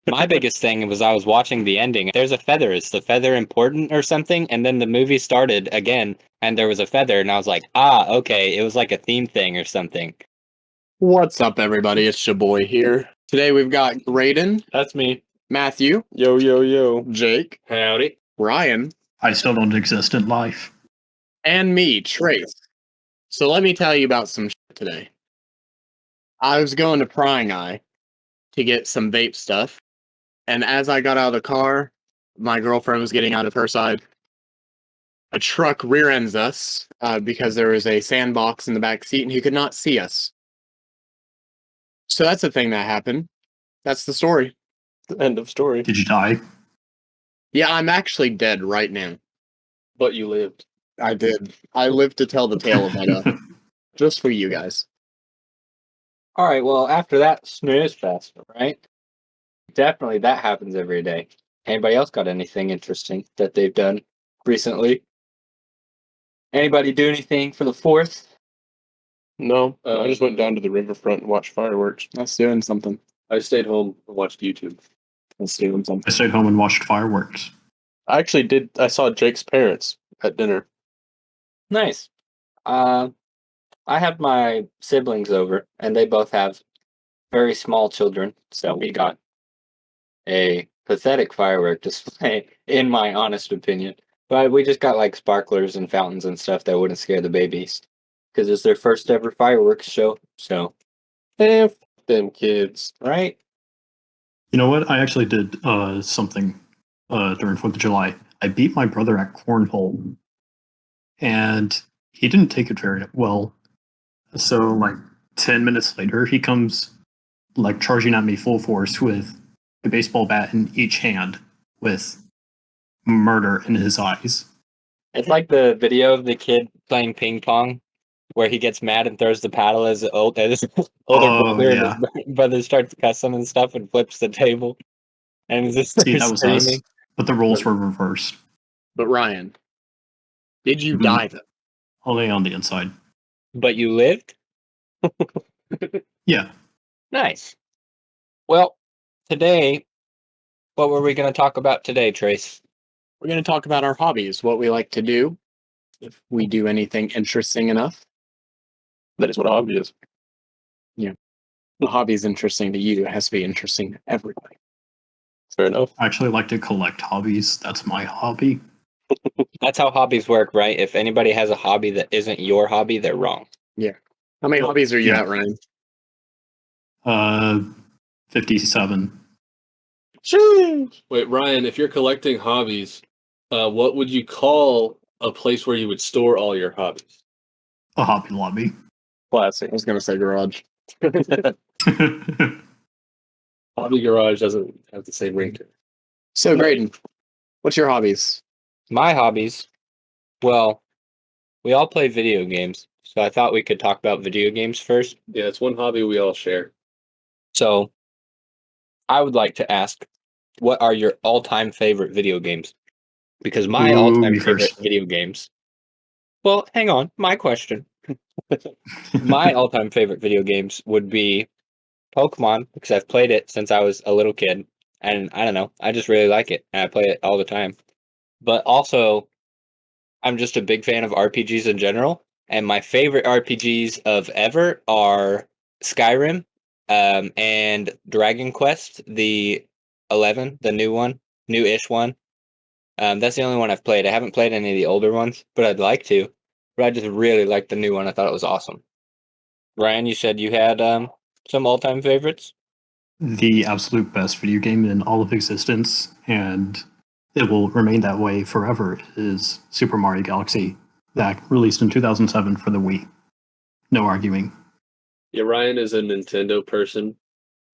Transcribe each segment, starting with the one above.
My biggest thing was I was watching the ending. There's a feather. Is the feather important or something? And then the movie started again, and there was a feather, and I was like, ah, okay, it was like a theme thing or something. What's up, everybody? It's your boy here. Today we've got Graydon. That's me. Matthew. Yo, yo, yo. Jake. Howdy. Ryan. I still don't exist in life. And me, Trace. So let me tell you about some shit today. I was going to Prying Eye to get some vape stuff, and as I got out of the car, my girlfriend was getting out of her side. A truck rear ends us because there was a sandbox in the back seat and he could not see us. So that's the thing that happened. That's the story. End of story. Did you die? Yeah, I'm actually dead right now. But you lived. I did. I lived to tell the tale of my death. Just for you guys. All right, well, after that snooze fest, right? Definitely that happens every day. Anybody else got anything interesting that they've done recently? Anybody do anything for the 4th? No, I just went down to the riverfront and watched fireworks. That's doing something. I stayed home and watched YouTube. That's doing something. I stayed home and watched fireworks. I actually did. I saw Jake's parents at dinner. Nice. I have my siblings over, and they both have very small children, so we got a pathetic firework display, in my honest opinion. But we just got like sparklers and fountains and stuff that wouldn't scare the babies, because it's their first ever fireworks show. So, F them kids. right? You know what? I actually did something during 4th of July. I beat my brother at cornhole, and he didn't take it very well. So, like, 10 minutes later, he comes, like, charging at me full force with a baseball bat in each hand with murder in his eyes. It's like the video of the kid playing ping pong, where he gets mad and throws the paddle as his older brother, yeah. and his brother starts cussing and stuff and flips the table. And he's just See, that was us. screaming. But the roles were reversed. But Ryan, did you Mhm. die though? Only on the inside. But you lived? Yeah. Nice. Well, today, what were we going to talk about today, Trace? We're going to talk about our hobbies, what we like to do, if we do anything interesting enough. That is what a hobby is. The hobby is interesting to you. It has to be interesting to everybody. Fair enough. I actually like to collect hobbies. That's my hobby. That's how hobbies work, right? If anybody has a hobby that isn't your hobby, they're wrong. How many hobbies are you Yeah. at, Ryan? 57. Wait, Ryan, if you're collecting hobbies, what would you call a place where you would store all your hobbies? A hobby lobby. Classic. I was going to say garage. Hobby garage doesn't have the same ring to it. So, Graydon, what's your hobbies? My hobbies, well, we all play video games, so I thought we could talk about video games first. Yeah, it's one hobby we all share. So, I would like to ask, what are your all-time favorite video games? Because my Ooh, all-time me favorite first. video games... Well, hang on, my question. My all-time favorite video games would be Pokemon, because I've played it since I was a little kid, and I don't know, I just really like it, and I play it all the time. But also, I'm just a big fan of RPGs in general, and my favorite RPGs of ever are Skyrim, and Dragon Quest, the 11, the new one, new-ish one. That's the only one I've played. I haven't played any of the older ones, but I'd like to. But I just really liked the new one. I thought it was awesome. Ryan, you said you had some all-time favorites? The absolute best video game in all of existence, and it will remain that way forever, is Super Mario Galaxy, that released in 2007 for the Wii. No arguing. Yeah, Ryan is a Nintendo person,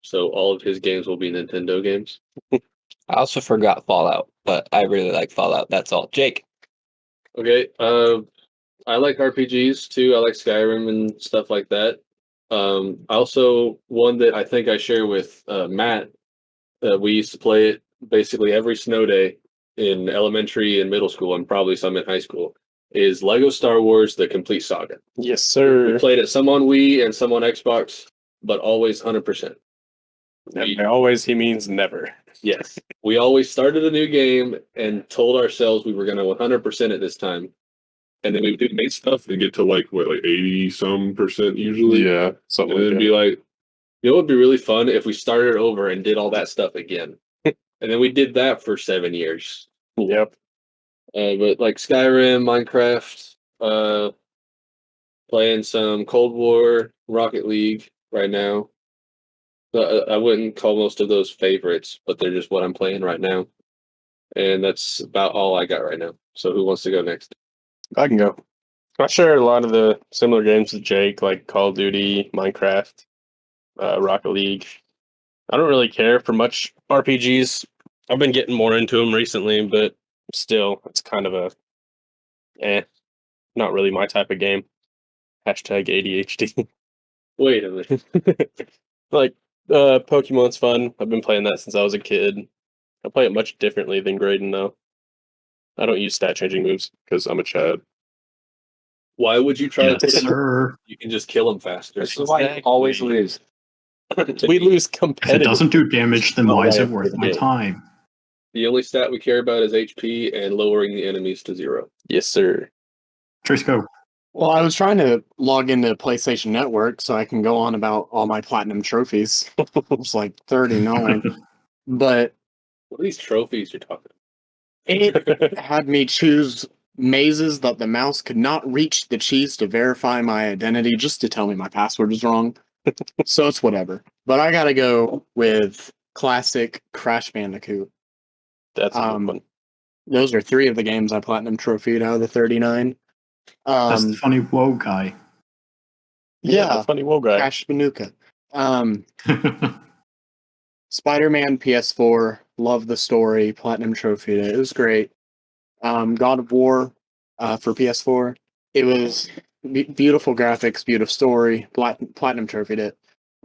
so all of his games will be Nintendo games. I also forgot Fallout, but I really like Fallout. That's all. Jake. Okay, I like RPGs too. I like Skyrim and stuff like that. Also, one that I think I share with Matt, we used to play it basically every snow day in elementary and middle school, and probably some in high school, is Lego Star Wars: The Complete Saga. Yes, We sir. played it some on Wii and some on Xbox, but always 100%. And by always, he means never. Yes. We always started a new game and told ourselves we were going to 100% it this time. And then we would make stuff and get to like 80% usually. Yeah, something And like then that. be like, it would be really fun if we started over and did all that stuff again. And then we did that for 7 years. Yep. But like Skyrim, Minecraft, playing some Cold War, Rocket League right now. I wouldn't call most of those favorites, but they're just what I'm playing right now. And that's about all I got right now. So who wants to go next? I can go. I share a lot of the similar games with Jake, like Call of Duty, Minecraft, Rocket League. I don't really care for much RPGs. I've been getting more into them recently, but still, it's kind of not really my type of game. Hashtag ADHD. Wait a minute. Like, Pokemon's fun. I've been playing that since I was a kid. I play it much differently than Graydon, though. I don't use stat changing moves because I'm a Chad. Why would you try Yes, to sir. You can just kill them faster. This is why you always lose. We lose If it competitive. doesn't do damage, then Not why is why I it worth play the my game. time? The only stat we care about is HP and lowering the enemies to 0. Yes, sir. Trace, go. Well, I was trying to log into PlayStation Network so I can go on about all my platinum trophies. It's like 39. But What are these trophies you're talking it had me choose mazes that the mouse could not reach the cheese to verify my identity just to tell me my password is wrong. So it's whatever. But I gotta go with classic Crash Bandicoot. That's a good one. Those are 3 of the games I platinum trophied out of the 39. That's the funny whoa guy. Yeah, Funny woe guy. Crash Banooka. Spider-Man PS4, love the story, platinum trophy. It was great. God of War for PS4. It was beautiful graphics, beautiful story. Platinum trophied it.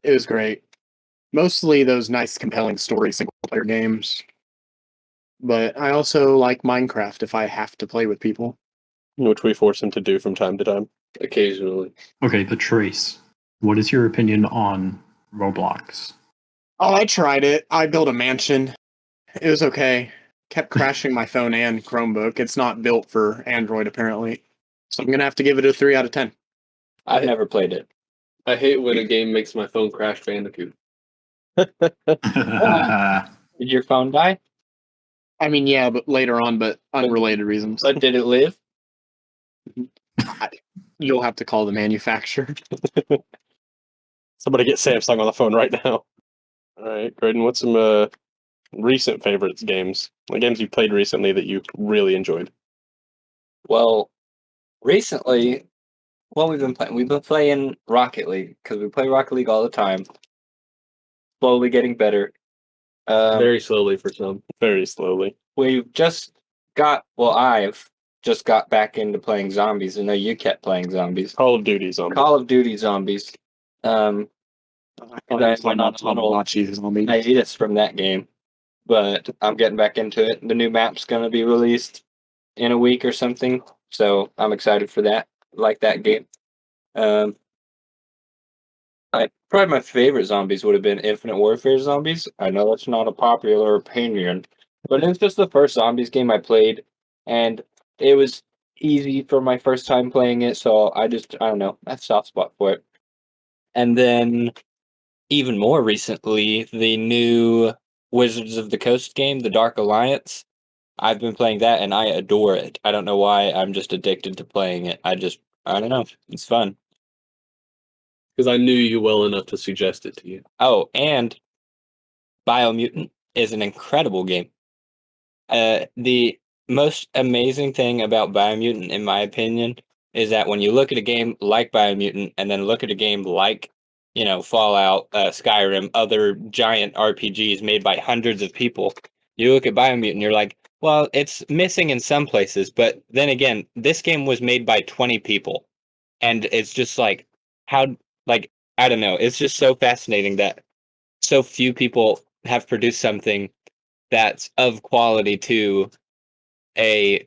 It was great. Mostly those nice, compelling story single-player games. But I also like Minecraft if I have to play with people. Which we force him to do from time to time. occasionally. Okay, the Trace. What is your opinion on Roblox? Oh, I tried it. I built a mansion. It was okay. Kept crashing my phone and Chromebook. It's not built for Android, apparently. So I'm going to have to give it a 3 out of 10. I've never played it. I hate when a game makes my phone crash Bandicoot. Did your phone die? I mean, yeah, but later on, but unrelated reasons. But did it live? You'll have to call the manufacturer. Somebody get Samsung on the phone right now. All right, Graydon, what's some recent favorites games? Like games you played recently that you really enjoyed? Well, recently, what we've been playing Rocket League because we play Rocket League all the time. Slowly getting better. Very slowly for some. Very slowly. I've just got back into playing zombies. I know you kept playing zombies. Call of Duty Zombies. Call of Duty Zombies. And I went on a little hiatus from that game, but I'm getting back into it. The new map's gonna be released in a week or something, so I'm excited for that. Like that game. Probably my favorite zombies would have been Infinite Warfare Zombies. I know that's not a popular opinion, but it's just the first zombies game I played, and it was easy for my first time playing it, so I don't know, I have a soft spot for it. And then, even more recently, the new Wizards of the Coast game, The Dark Alliance. I've been playing that, and I adore it. I don't know why, I'm just addicted to playing it. I don't know, it's fun. Because I knew you well enough to suggest it to you. Oh, and Biomutant is an incredible game. The most amazing thing about Biomutant, in my opinion, is that when you look at a game like Biomutant and then look at a game like, Fallout, Skyrim, other giant RPGs made by hundreds of people, you look at Biomutant, you're like, well, it's missing in some places, but then again, this game was made by 20 people, and it's just like, I don't know, it's just so fascinating that so few people have produced something that's of quality to a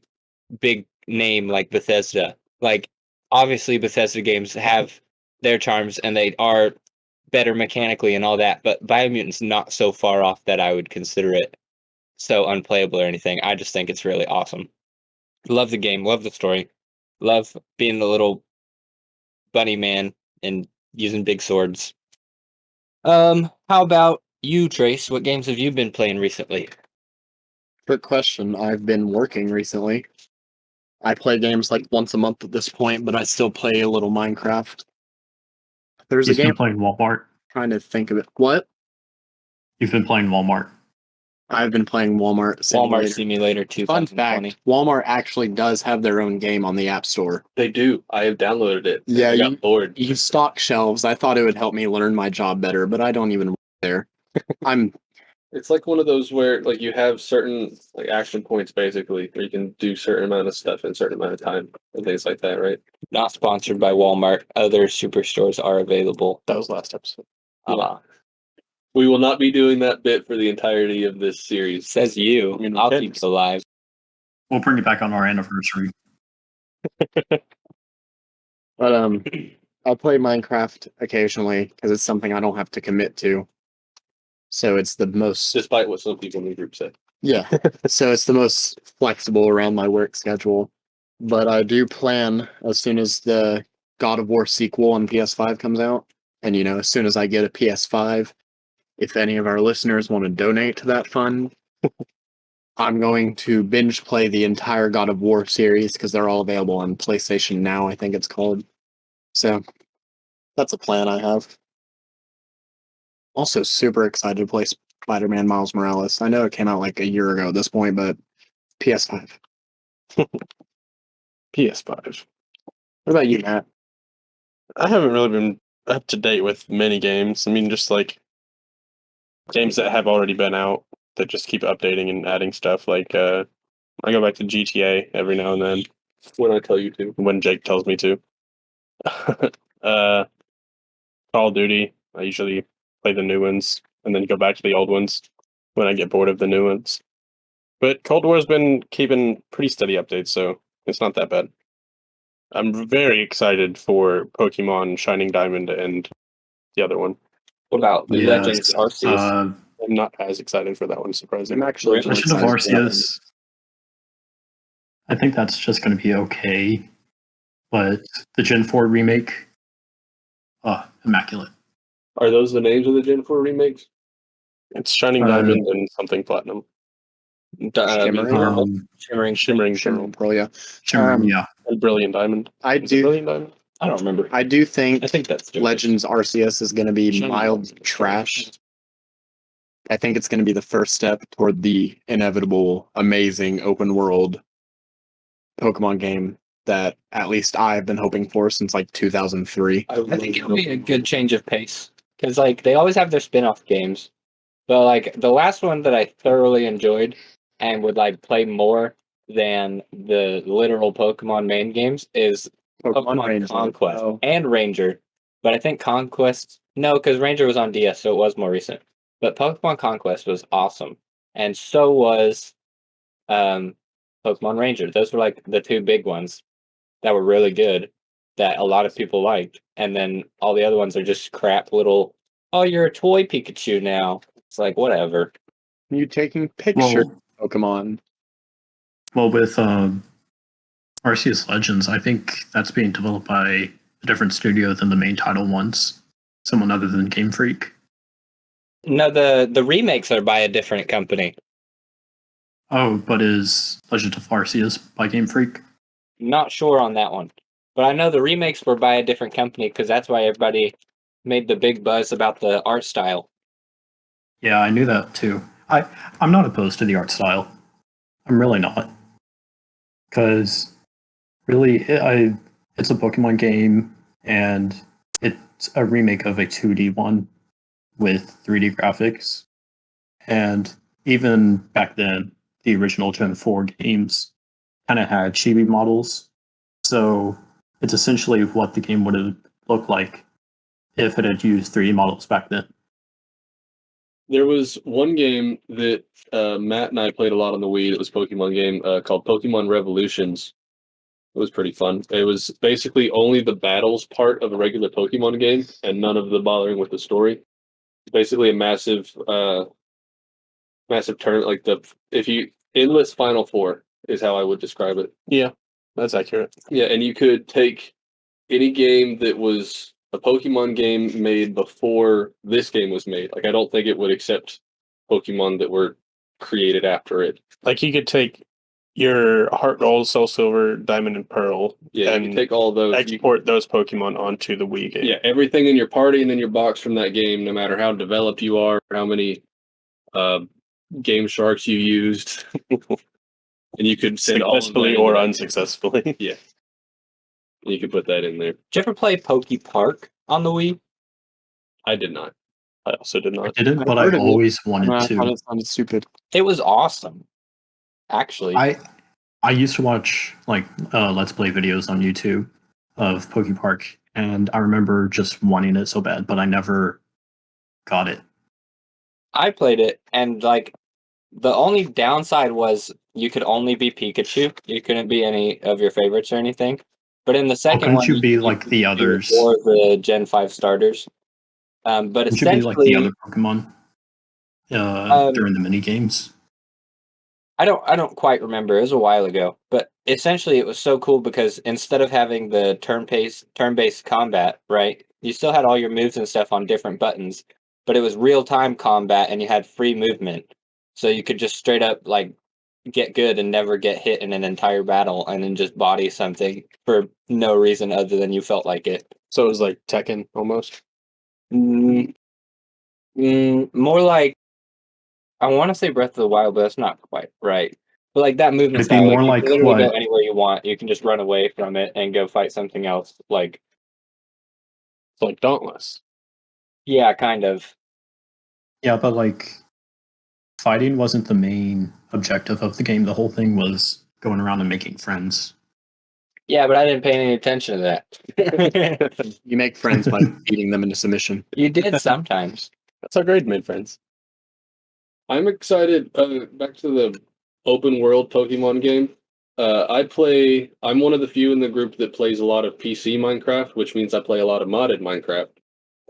big name like Bethesda. Like, obviously Bethesda games have their charms and they are better mechanically and all that, but Biomutant's not so far off that I would consider it so unplayable or anything. I just think it's really awesome. Love the game, love the story, love being the little bunny man and using big swords. How about you, Trace? What games have you been playing recently? Good question. I've been working recently. I play games like once a month at this point, but I still play a little Minecraft. There's a You've been game playing Walmart. trying to think of it. What? You've been playing Walmart. I've been playing Walmart Simulator. Walmart Simulator Fun 2020. fact, Walmart actually does have their own game on the App Store. They do. I have downloaded it. Yeah, I got bored. You stock shelves. I thought it would help me learn my job better, but I don't even work there. I'm It's like one of those where like you have certain like action points basically, where you can do certain amount of stuff in a certain amount of time and things like that, right? Not sponsored by Walmart. Other superstores are available. That was last episode. We will not be doing that bit for the entirety of this series. Says you. I mean, I'll okay. keep it alive. We'll bring it back on our anniversary. But I play Minecraft occasionally because it's something I don't have to commit to. So it's the most Despite what some people in the group say. yeah. So it's the most flexible around my work schedule. But I do plan as soon as the God of War sequel on PS5 comes out, and as soon as I get a PS5, if any of our listeners want to donate to that fund, I'm going to binge play the entire God of War series because they're all available on PlayStation Now, I think it's called. So that's a plan I have. Also super excited to play Spider-Man Miles Morales. I know it came out like a year ago at this point, but PS5. PS5. What about you, Matt? I haven't really been up to date with many games. I mean, just like games that have already been out that just keep updating and adding stuff. Like I go back to GTA every now and then When I tell you to. when Jake tells me to. Call of Duty. I usually play the new ones and then go back to the old ones when I get bored of the new ones. But Cold War's been keeping pretty steady updates, so it's not that bad. I'm very excited for Pokemon Shining Diamond and the other one. What about Legends Arceus? I'm not as excited for that one, surprisingly. I'm actually Really? Legend of excited for that one. Arceus. I think that's just going to be okay, but the Gen 4 remake, immaculate. Are those the names of the Gen 4 remakes? It's Shining Diamond and something Platinum. Shimmering? Shimmering Shimmering Pearl. Pearl, yeah. Shimmering, yeah. And Brilliant Diamond. Is it Brilliant Diamond? I don't remember. I do think I think that's different. Legends Arceus is going to be Shining mild Diamond. trash. I think it's going to be the first step toward the inevitable, amazing open world Pokemon game that at least I've been hoping for since like 2003. I think it'll be a good change of pace because like they always have their spin-off games, but like the last one that I thoroughly enjoyed and would like play more than the literal Pokemon main games is Pokemon Ranger. Conquest Oh. and Ranger. But I think Conquest no, because Ranger was on DS, so it was more recent. But Pokemon Conquest was awesome, and so was Pokemon Ranger. Those were like the two big ones that were really good that a lot of people liked. And then all the other ones are just crap little, oh, you're a toy Pikachu now. It's like, whatever. You taking pictures Well, Pokemon. well, with Arceus Legends, I think that's being developed by a different studio than the main title ones. Someone other than Game Freak. No, the remakes are by a different company. Oh, but is Legend of Arceus by Game Freak? Not sure on that one. But I know the remakes were by a different company because that's why everybody made the big buzz about the art style. Yeah, I knew that too. I'm not opposed to the art style. I'm really not. Because really, it's a Pokemon game, and it's a remake of a 2D one with 3D graphics. And even back then, the original Gen 4 games kind of had chibi models. So it's essentially what the game would have looked like if it had used 3D models back then. There was one game that Matt and I played a lot on the Wii. It was a Pokemon game called Pokemon Revolutions. It was pretty fun. It was basically only the battles part of a regular Pokemon game, and none of the bothering with the story. Basically, a massive turn. Like if you endless Final Four is how I would describe it. Yeah, that's accurate. Yeah, and you could take any game that was a Pokemon game made before this game was made. Like, I don't think it would accept Pokemon that were created after it. Like you could take your Heart Gold, Soul Silver, Diamond, and Pearl, Yeah, and you can take all those. export those Pokemon onto the Wii game. Yeah, everything in your party and in your box from that game, no matter how developed you are, how many Game Sharks you used, and you could send all of that Successfully into or that. unsuccessfully. Yeah, you could put that in there. Did you ever play Poke Park on the Wii? I did not. I also did not. I didn't, but heard I of it. always wanted I thought to. it sounded stupid. It was awesome. Actually, I used to watch like Let's Play videos on YouTube of Poke Park, and I remember just wanting it so bad, but I never got it. I played it, and like the only downside was you could only be Pikachu. You couldn't be any of your favorites or anything. But in the second couldn't one, you be like the could do others? or the Gen 5 starters. But Couldn't you be like essentially, the other Pokemon during the mini games? I don't quite remember. It was a while ago, but essentially it was so cool because instead of having the turn-based combat, right? You still had all your moves and stuff on different buttons, but it was real-time combat and you had free movement. So you could just straight up like get good and never get hit in an entire battle and then just body something for no reason other than you felt like it. So it was like Tekken almost. More like I want to say Breath of the Wild, but that's not quite right. But like that movement It'd be style, more you like can literally go what? anywhere you want. You can just run away from it and go fight something else. Like, It's like Dauntless. yeah, kind of. Yeah, but like fighting wasn't the main objective of the game. The whole thing was going around and making friends. Yeah, but I didn't pay any attention to that. You make friends by beating them into submission. You did sometimes. That's how Grade made friends. I'm excited. Back to the open world Pokemon game. I'm one of the few in the group that plays a lot of PC Minecraft, which means I play a lot of modded Minecraft.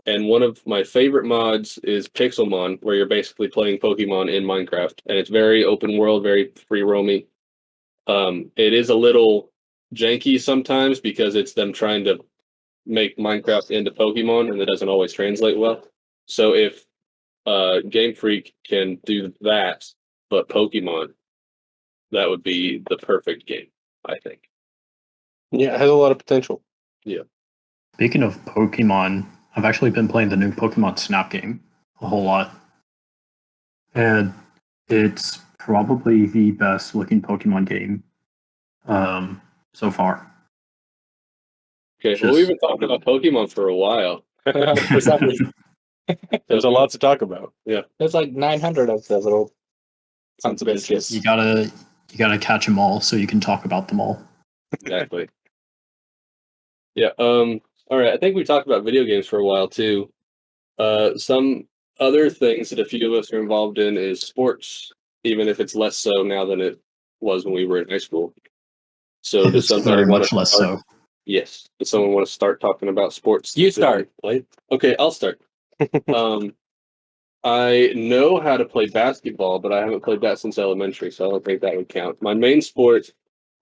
And one of my favorite mods is Pixelmon, where you're basically playing Pokemon in Minecraft, and it's very open world, very free roamy. It is a little janky sometimes because it's them trying to make Minecraft into Pokemon, and it doesn't always translate well. So if Game Freak can do that, but Pokemon, that would be the perfect game, I think. Yeah, it has a lot of potential. Speaking of Pokemon, I've actually been playing the new Pokemon Snap game a whole lot. And it's probably the best looking Pokemon game so far. Okay, well, we've been talking about Pokemon for a while. For some reason. There's a lot to talk about. There's like 900 of the little Sons of biscuits. You gotta catch them all so you can talk about them all. Exactly. Yeah. All right. I think we talked about video games for a while too. Some other things that a few of us are involved in is sports, even if it's less so now than it was when we were in high school. So does It's somebody very want much to less start? so. Yes. Does someone want to start talking about sports? You that they start. played? Okay, I'll start. I know how to play basketball, but I haven't played that since elementary, so I don't think that would count. My main sport,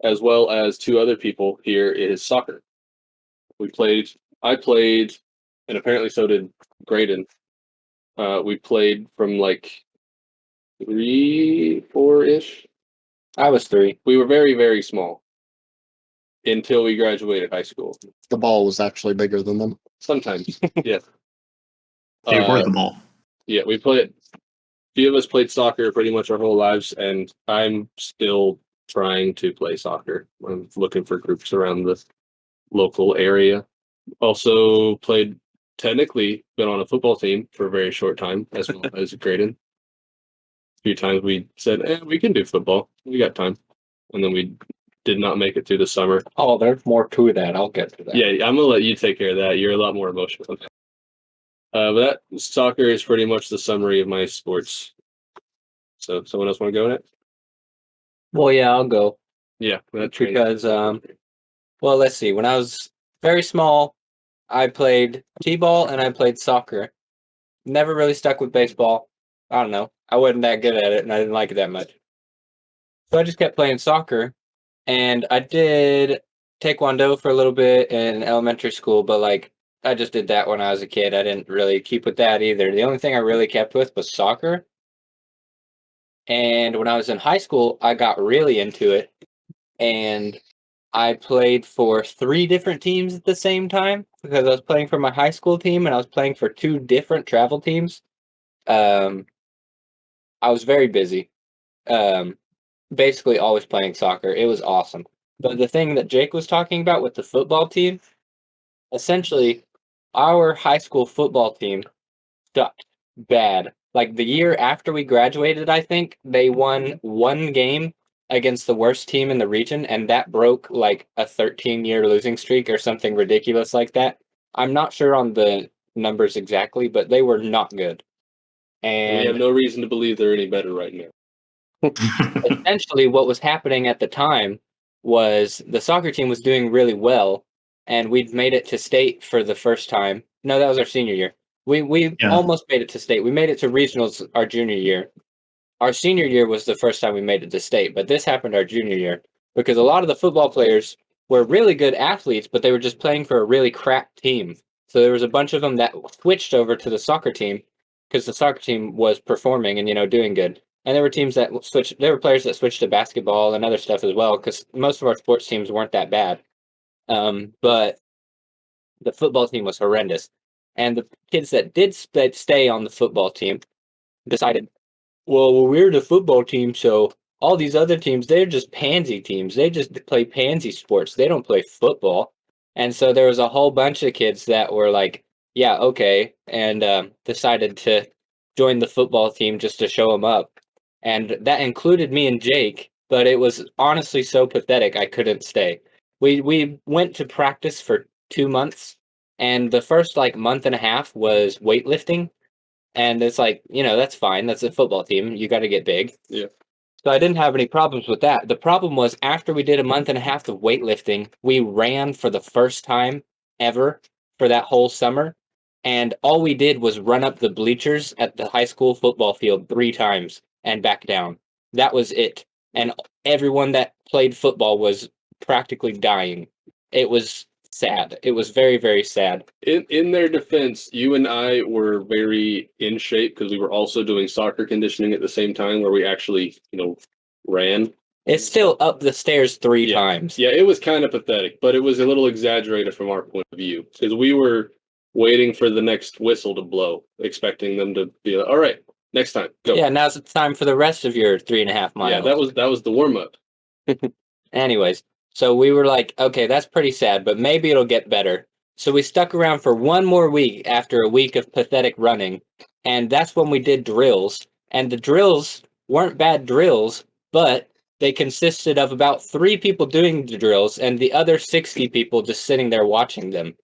as well as two other people here, is soccer. I played, and apparently so did Graydon. We played from like 3, 4-ish. I was 3. We were very, very small until we graduated high school. The ball was actually bigger than them. Sometimes, yeah. They were the ball. Yeah, we played. A few of us played soccer pretty much our whole lives, and I'm still trying to play soccer. I'm looking for groups around the local area. Also played, technically, been on a football team for a very short time, as well as Graydon. A few times we said, we can do football. We got time. And then we did not make it through the summer. Oh, there's more to that. I'll get to that. Yeah, I'm going to let you take care of that. You're a lot more emotional. But that soccer is pretty much the summary of my sports. So someone else want to go in it? Well, yeah, I'll go. Yeah, that Because Well, let's see. When I was very small, I played t-ball and I played soccer. Never really stuck with baseball. I don't know. I wasn't that good at it, and I didn't like it that much. So I just kept playing soccer, and I did taekwondo for a little bit in elementary school, but like I just did that when I was a kid. I didn't really keep with that either. The only thing I really kept with was soccer. And when I was in high school, I got really into it, and I played for 3 different teams at the same time because I was playing for my high school team and I was playing for 2 different travel teams. Um, I was very busy. Um, basically always playing soccer. It was awesome. But the thing that Jake was talking about with the football team, essentially, our high school football team sucked bad. Like the year after we graduated, I think they won 1 game against the worst team in the region, and that broke like a 13-year losing streak or something ridiculous like that. I'm not sure on the numbers exactly, but they were not good. And we have And no reason to believe they're any better right now. essentially what was happening at the time was the soccer team was doing really well, and we'd made it to state for the first time. No, that was our senior year. We Yeah. almost made it to state. We made it to regionals our junior year. Our senior year was the first time we made it to state, but this happened our junior year because a lot of the football players were really good athletes, but they were just playing for a really crap team. So there was a bunch of them that switched over to the soccer team because the soccer team was performing and doing good. And there were teams that switched. There were players that switched to basketball and other stuff as well because most of our sports teams weren't that bad. But the football team was horrendous, and the kids that did stay on the football team decided, well, we're the football team, so all these other teams, they're just pansy teams. They just play pansy sports. They don't play football. And so there was a whole bunch of kids that were like, yeah, okay, and decided to join the football team just to show them up. And that included me and Jake, but it was honestly so pathetic I couldn't stay. We went to practice for 2 months, and the first like month and a half was weightlifting, and it's like, that's fine. That's a football team. You got to get big. Yeah. So I didn't have any problems with that. The problem was after we did a month and a half of weightlifting, we ran for the first time ever for that whole summer. And all we did was run up the bleachers at the high school football field 3 times and back down. That was it. And everyone that played football was practically dying. It was sad. It was very, very sad. In their defense, you and I were very in shape because we were also doing soccer conditioning at the same time where we actually, ran. It's still up the stairs 3 times. Yeah, it was kind of pathetic, but it was a little exaggerated from our point of view because we were waiting for the next whistle to blow, expecting them to be like, all right, next time, go. Yeah, now's the time for the rest of your 3.5 miles. Yeah, that was the warm up. Anyways, so we were like, okay, that's pretty sad, but maybe it'll get better. So we stuck around for 1 more week after a week of pathetic running, and that's when we did drills. And the drills weren't bad drills, but they consisted of about 3 people doing the drills and the other 60 people just sitting there watching them.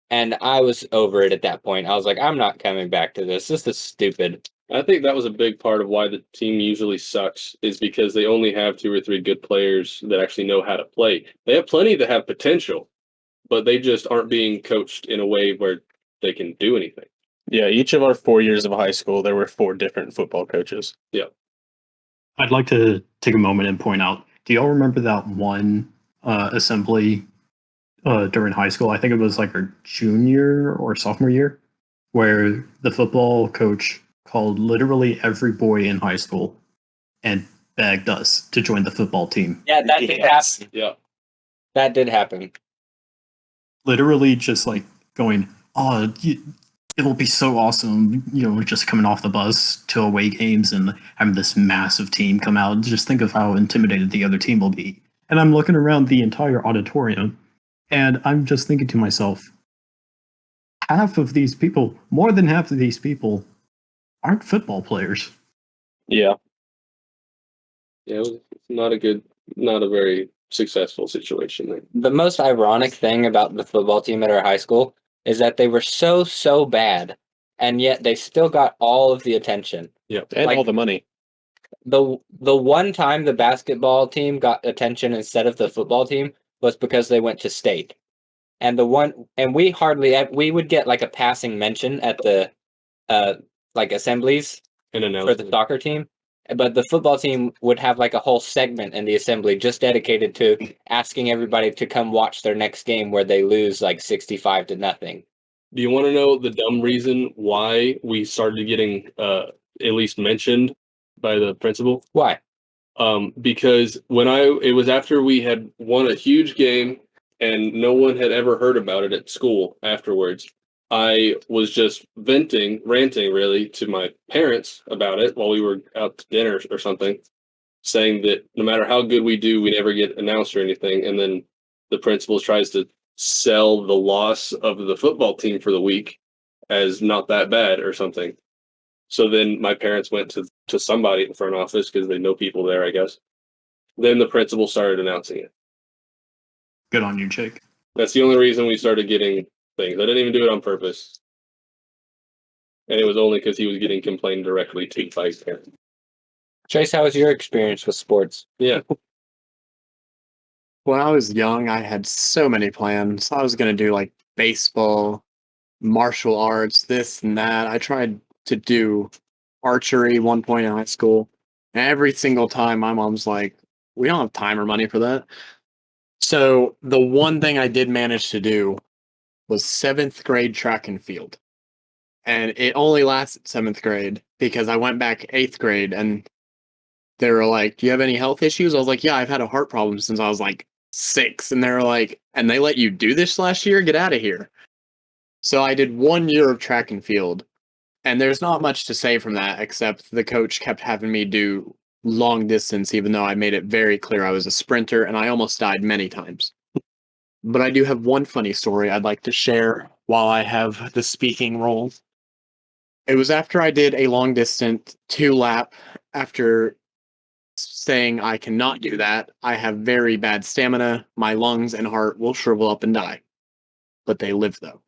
And I was over it at that point. I was like, I'm not coming back to this. This is stupid. I think that was a big part of why the team usually sucks is because they only have 2 or 3 good players that actually know how to play. They have plenty that have potential, but they just aren't being coached in a way where they can do anything. Yeah, each of our 4 years of high school, there were 4 different football coaches. Yeah. I'd like to take a moment and point out, do y'all remember that one assembly during high school? I think it was like our junior or sophomore year, where the football coach called literally every boy in high school and begged us to join the football team. Yeah, that did happen. Yeah. That did happen. Literally just like going, oh, it will be so awesome, just coming off the bus to away games and having this massive team come out. Just think of how intimidated the other team will be. And I'm looking around the entire auditorium, and I'm just thinking to myself, half of these people, more than half of these people, aren't football players. Yeah. Yeah, it was not a very successful situation there. The most ironic thing about the football team at our high school is that they were so bad, and yet they still got all of the attention. Yeah. And Like- all the money. The one time the basketball team got attention instead of the football team was because they went to state. And we would get like a passing mention at the like assemblies And for the announcement. soccer team. But the football team would have like a whole segment in the assembly just dedicated to asking everybody to come watch their next game where they lose like 65-0. Do you want to know the dumb reason why we started getting at least mentioned by the principal? Why? Because it was after we had won a huge game and no one had ever heard about it at school afterwards. I was just ranting really to my parents about it while we were out to dinner or something, saying that no matter how good we do, we never get announced or anything. And then the principal tries to sell the loss of the football team for the week as not that bad or something. So then my parents went to somebody in the front office because they know people there, I guess. Then the principal started announcing it. Good on you, Jake. That's the only reason we started getting things. I didn't even do it on purpose. And it was only because he was getting complained directly to by his parents. Chase, how was your experience with sports? Yeah. When I was young, I had so many plans. I was going to do like baseball, martial arts, this and that. I tried to do archery one point in high school. And every single time, my mom's like, we don't have time or money for that. So the one thing I did manage to do was 7th grade track and field. And it only lasted 7th grade because I went back 8th grade and they were like, do you have any health issues? I was like, yeah, I've had a heart problem since I was like 6. And they were like, and they let you do this last year? Get out of here. So I did 1 year of track and field. And there's not much to say from that, except the coach kept having me do long distance, even though I made it very clear I was a sprinter and I almost died many times. But I do have one funny story I'd like to share while I have the speaking role. It was after I did a long distance 2-lap. After saying I cannot do that, I have very bad stamina. My lungs and heart will shrivel up and die. But they live, though.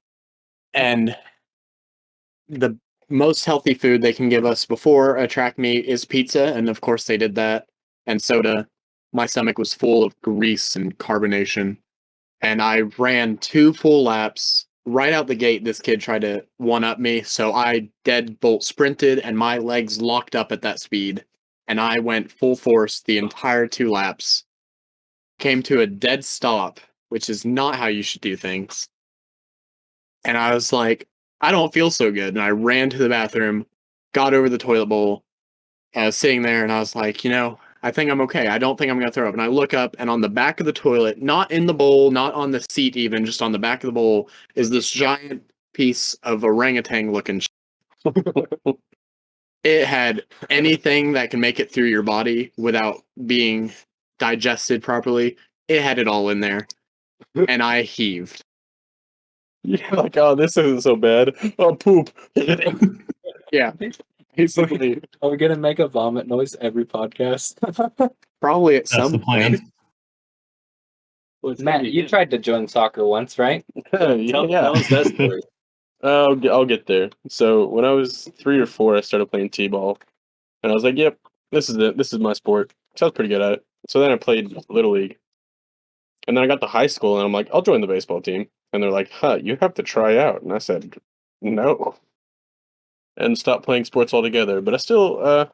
And the most healthy food they can give us before a track meet is pizza, and of course they did that, and soda. My stomach was full of grease and carbonation, and I ran 2 full laps. Right out the gate, this kid tried to one-up me, so I deadbolt sprinted, and my legs locked up at that speed, and I went full force the entire 2 laps. Came to a dead stop, which is not how you should do things. And I was like, I don't feel so good. And I ran to the bathroom, got over the toilet bowl, and I was sitting there and I was like, I think I'm okay. I don't think I'm going to throw up. And I look up and on the back of the toilet, not in the bowl, not on the seat even, just on the back of the bowl, is this giant piece of orangutan looking It had anything that can make it through your body without being digested properly. It had it all in there. And I heaved. You're like, oh, this isn't so bad. Oh, poop. Yeah. Basically, Are we gonna make a vomit noise every podcast? probably at That's some the plan. point. Matt, you tried to join soccer once, right? Tell us that story. I'll get there. So when I was 3 or 4, I started playing t-ball, and I was like, "Yep, this is it. This is my sport." So I was pretty good at it. So then I played little league, and then I got to high school, and I'm like, "I'll join the baseball team." And they're like, "Huh, you have to try out." And I said, "No," and stopped playing sports altogether. But I still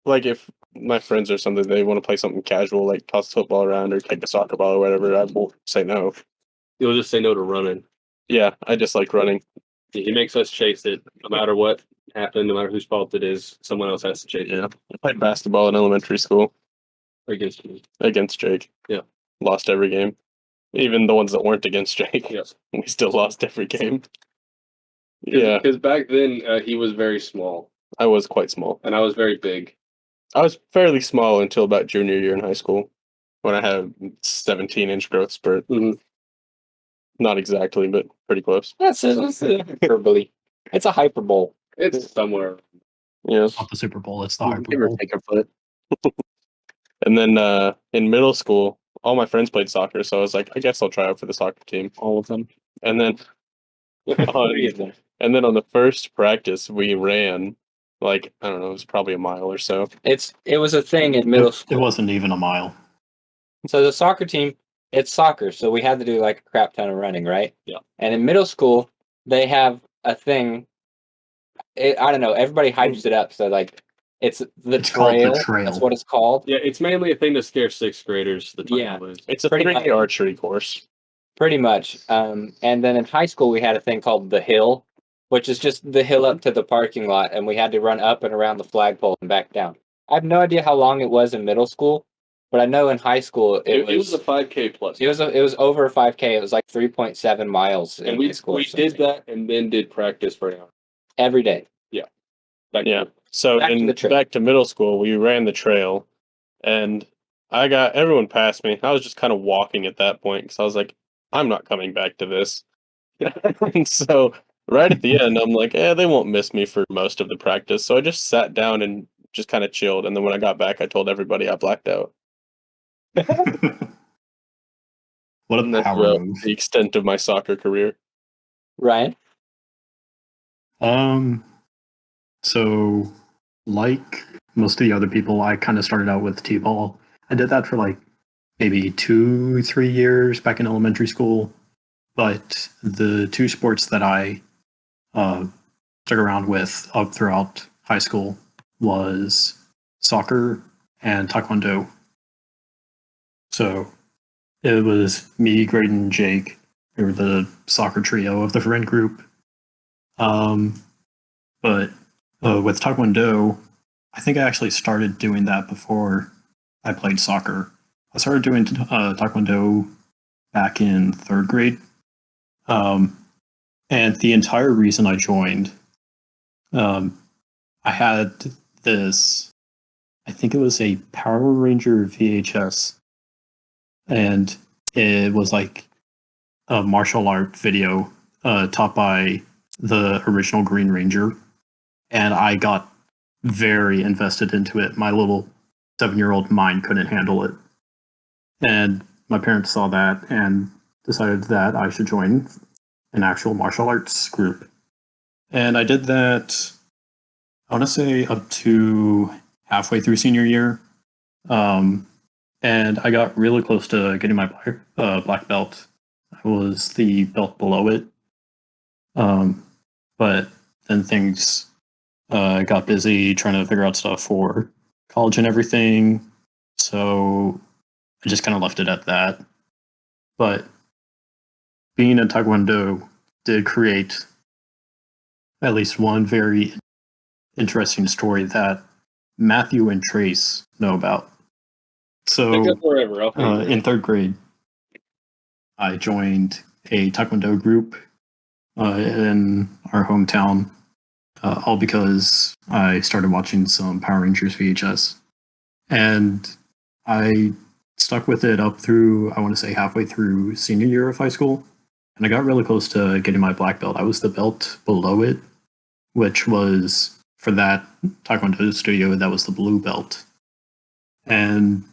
like if my friends or something they want to play something casual, like toss the football around or kick a soccer ball or whatever, I won't say no. You'll just say no to running. Yeah, I just like running. He makes us chase it no matter what happened, no matter whose fault it is. Someone else has to chase it. Yeah, I played basketball in elementary school Against you. against Jake. Yeah. Lost every game. Even the ones that weren't against Jake. Yes. We still lost every game. Yeah, Because back then he was very small I was quite small. and I was very big. I was fairly small until about junior year in high school when I had 17-inch growth spurt. Mhm. Not exactly, but pretty close. That's a hyperbole. It's a hyperbole. It's somewhere. Yeah. Not the Super Bowl. It's the Give Hyper or Bowl. take a foot. And then in middle school, all my friends played soccer, so I was like, I guess I'll try out for the soccer team. All of them. And then on the first practice, we ran like I don't know, it was probably a mile or so. It was a thing in middle It school. wasn't even a mile. So the soccer team it's soccer, so we had to do like a crap ton of running, right? Yeah. And in middle school, they have a thing. I don't know. Everybody hypes it up, so like it's the It's called the trail. trail. That's what it's called. Yeah, it's mainly a thing to scare sixth graders. The Yeah. trail is. It's a Pretty 3D much. archery course. Pretty much. And then in high school, we had a thing called the hill, which is just the hill up to the parking lot, and we had to run up and around the flagpole and back down. I have no idea how long it was in middle school, but I know in high school It was a 5K plus. it was over a 5K. It was like 3.7 miles in and high school. we did that and then did practice for an hour. every day. Yeah. So Back to the trail. back to middle school, we ran the trail, and I got everyone past me. I was just kind of walking at that point because I was like, I'm not coming back to this. And so right at the end, I'm like, they won't miss me for most of the practice. So I just sat down and just kind of chilled. And then when I got back, I told everybody I blacked out. What And a that's power move. the extent of my soccer career. Ryan? So like most of the other people, I kind of started out with T-ball. I did that for like maybe 2-3 years back in elementary school. But the two sports that I stuck around with up throughout high school was soccer and taekwondo. So it was me, Graydon, and Jake. We were the soccer trio of the friend group. But with taekwondo, I think I actually started doing that before I played soccer. I started doing taekwondo back in third grade. And the entire reason I joined, I had this, I think it was a Power Ranger VHS, and it was like a martial art video taught by the original Green Ranger. And I got very invested into it. My little 7-year-old mind couldn't handle it. And my parents saw that and decided that I should join an actual martial arts group. And I did that, I want to say, up to halfway through senior year. And I got really close to getting my black belt. I was the belt below it. But then things got busy trying to figure out stuff for college and everything. So I just kind of left it at that. But being in Taekwondo did create at least one very interesting story that Matthew and Trace know about. So Pick up wherever. I'll pay you. in third grade, I joined a Taekwondo group in our hometown, all because I started watching some Power Rangers VHS. And I stuck with it up through, I want to say, halfway through senior year of high school. And I got really close to getting my black belt. I was the belt below it, which was, for that Taekwondo studio, that was the blue belt. And,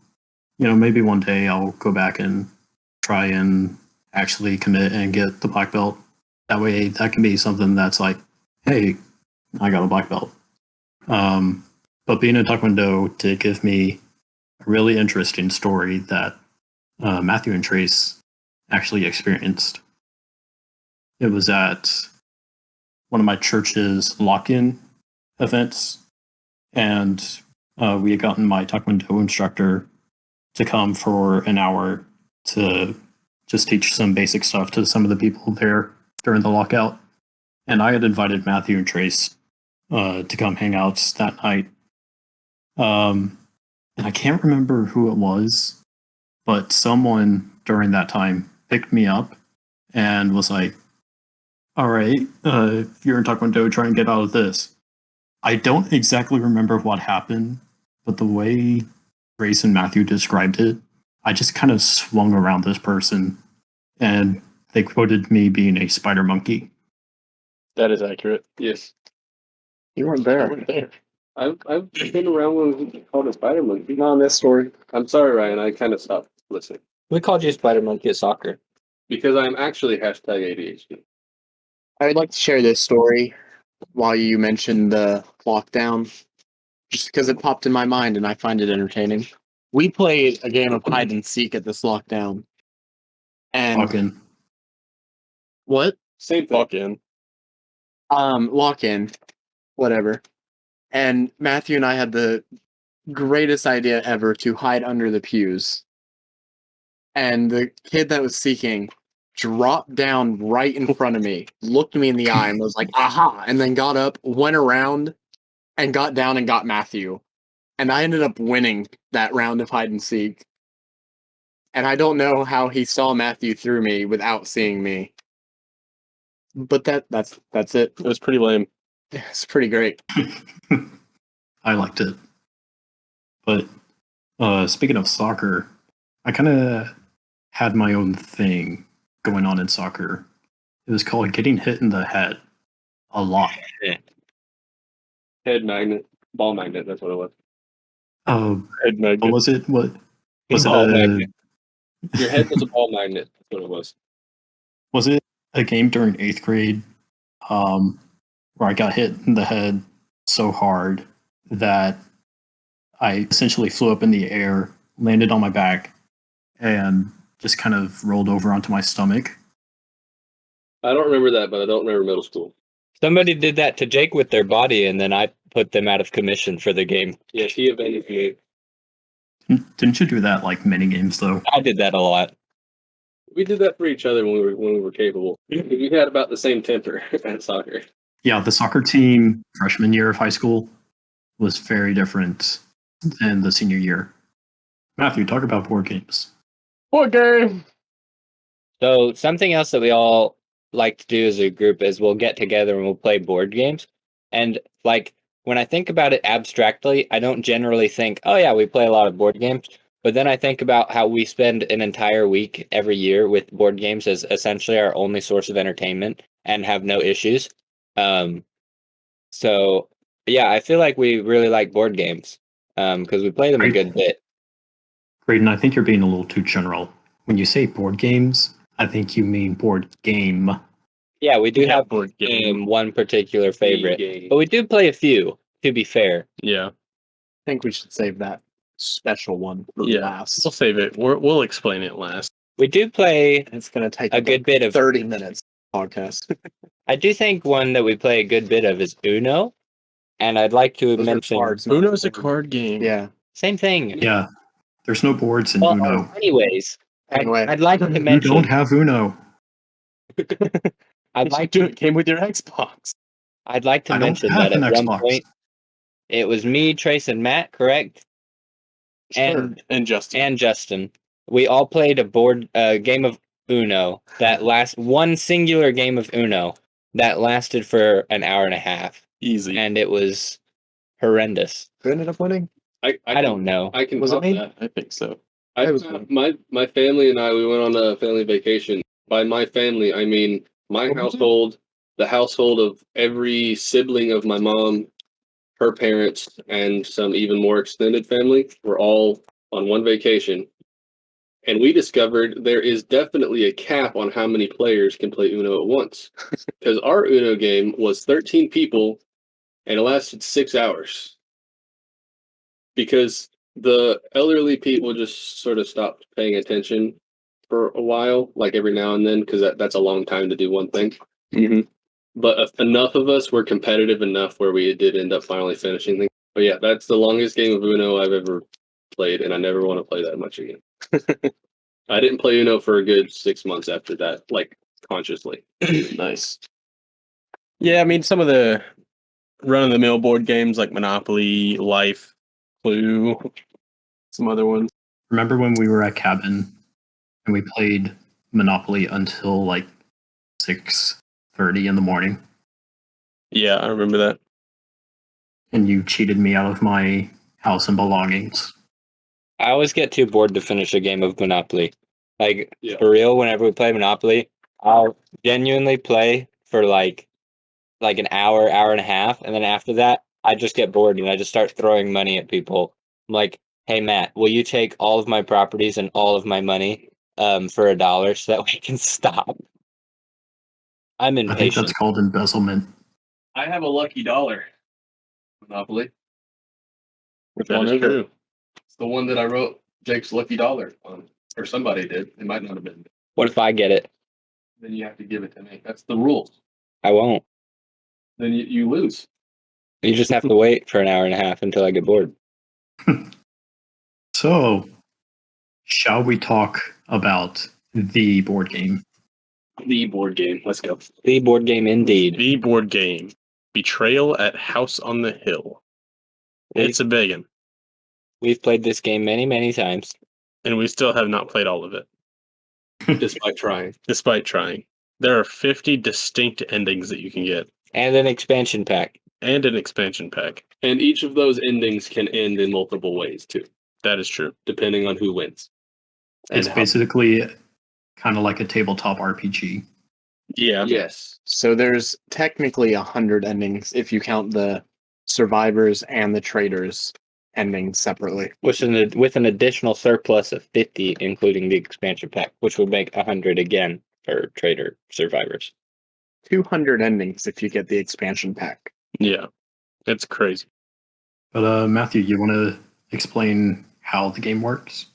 maybe one day I'll go back and try and actually commit and get the black belt. That way, that can be something that's like, hey, I got a black belt. But being in Taekwondo did give me a really interesting story that Matthew and Trace actually experienced. It was at one of my church's lock-in events, and we had gotten my Taekwondo instructor to come for an hour to just teach some basic stuff to some of the people there during the lockout. And I had invited Matthew and Trace to come hang out that night. And I can't remember who it was, but someone during that time picked me up and was like, all right, if you're in Taekwondo, try and get out of this. I don't exactly remember what happened, but the way Grace and Matthew described it, I just kind of swung around this person, and they quoted me being a spider monkey. That is accurate. Yes. You weren't there. I've been around when we called a spider monkey. Not on this story. I'm sorry, Ryan. I kind of stopped listening We called you Spider Monkey at soccer. because I'm actually hashtag ADHD. I would like to share this story while you mentioned the lockdown, just because it popped in my mind and I find it entertaining. We played a game of hide and seek at this lockdown, And Fucking. what? Same thing. Fucking. Lock in, whatever. And Matthew and I had the greatest idea ever to hide under the pews. And the kid that was seeking dropped down right in front of me, looked me in the eye, and was like, aha, and then got up, went around, and got down and got Matthew. And I ended up winning that round of hide and seek. And I don't know how he saw Matthew through me without seeing me. But that's it. It was pretty lame. It's pretty great. I liked it. But speaking of soccer, I kind of had my own thing going on in soccer. It was called getting hit in the head a lot. Head magnet, ball magnet. That's what it was. Head magnet. What was it? What was Ball it? magnet. Your head was a ball magnet. That's what it was. Was it a game during 8th grade where I got hit in the head so hard that I essentially flew up in the air, landed on my back, and just kind of rolled over onto my stomach? I don't remember that, but I don't remember middle school. Somebody did that to Jake with their body, and then I put them out of commission for the game. Yeah, he abandoned me. Didn't you do that like mini games though? I did that a lot. We did that for each other when we were capable. We had about the same temper at soccer. Yeah, the soccer team freshman year of high school was very different than the senior year. Matthew, talk about board games. Board game. So something else that we all like to do as a group is we'll get together and we'll play board games. And like when I think about it abstractly, I don't generally think, oh yeah, we play a lot of board games. But then I think about how we spend an entire week every year with board games as essentially our only source of entertainment and have no issues. So yeah, I feel like we really like board games because we play them a good bit. Graydon, I think you're being a little too general. When you say board games, I think you mean board game. Yeah, we do Yeah, have board game. one particular favorite, Game. but we do play a few. To be fair, Yeah. I think we should save that special one for Yeah. last. We'll save it. We'll explain it last. we do play It's going to take a about good bit of. 30 minutes podcast. I do think one that we play a good bit of is Uno, and I'd like to Those are mention cards, not Uno's a board. card game. Yeah. same thing. Yeah, there's no boards in Well, Uno. anyways, Anyway, I'd like to You mention. don't have Uno. I'd like to. It came with your Xbox. I'd like to I don't mention have that an at one Xbox. point it was me, Trace, and Matt, correct? sure. And Justin. And Justin. We all played a board game of Uno one singular game of Uno that lasted for an hour and a half, Easy. and it was horrendous. Who ended up winning? I don't know. I can Was it top me? that. I think so. I It was my family and I, we went on a family vacation. By my family, I mean my What was it? household, the household of every sibling of my mom, her parents, and some even more extended family were all on one vacation. And we discovered there is definitely a cap on how many players can play Uno at once. Because our Uno game was 13 people and it lasted 6 hours. Because the elderly people just sort of stopped paying attention for a while, like every now and then, because that's a long time to do one thing. Mm-hmm. But enough of us were competitive enough where we did end up finally finishing things. But yeah, that's the longest game of Uno I've ever played, and I never want to play that much again. I didn't play Uno for a good 6 months after that, like consciously. Nice. Yeah, I mean, some of the run-of-the-mill board games like Monopoly, Life, Clue, some other ones. Remember when we were at cabin and we played Monopoly until like 6:30 in the morning, Yeah, I remember that. and you cheated me out of my house and belongings? I always get too bored to finish a game of Monopoly. Like Yeah. for real, whenever we play Monopoly, I'll genuinely play for like an hour, hour and a half, and then after that, I just get bored and I just start throwing money at people. I'm like, hey Matt, will you take all of my properties and all of my money for $1 so that we can stop? I'm I think impatient. that's called embezzlement. I have a lucky dollar. Monopoly. That That is is true. It's the one that I wrote Jake's lucky dollar on. Or somebody did. It might not have been. What if I get it? Then you have to give it to me. That's the rules. I won't. Then you lose. You just have to wait for an hour and a half until I get bored. So, shall we talk about the board game? The board game. Let's go. The board game indeed. The board game. Betrayal at House on the Hill. It's a big one. We've played this game many, many times. And we still have not played all of it. Despite trying. Despite trying. There are 50 distinct endings that you can get. And an expansion pack. And an expansion pack. And each of those endings can end in multiple ways, too. That is true. Depending on who wins. It's basically kind of like a tabletop RPG. Yeah. Yes. So there's technically 100 endings if you count the survivors and the traders endings separately. With an additional surplus of 50, including the expansion pack, which would make 100 again for trader survivors. 200 endings if you get the expansion pack. Yeah. It's crazy. But Matthew, you want to explain how the game works?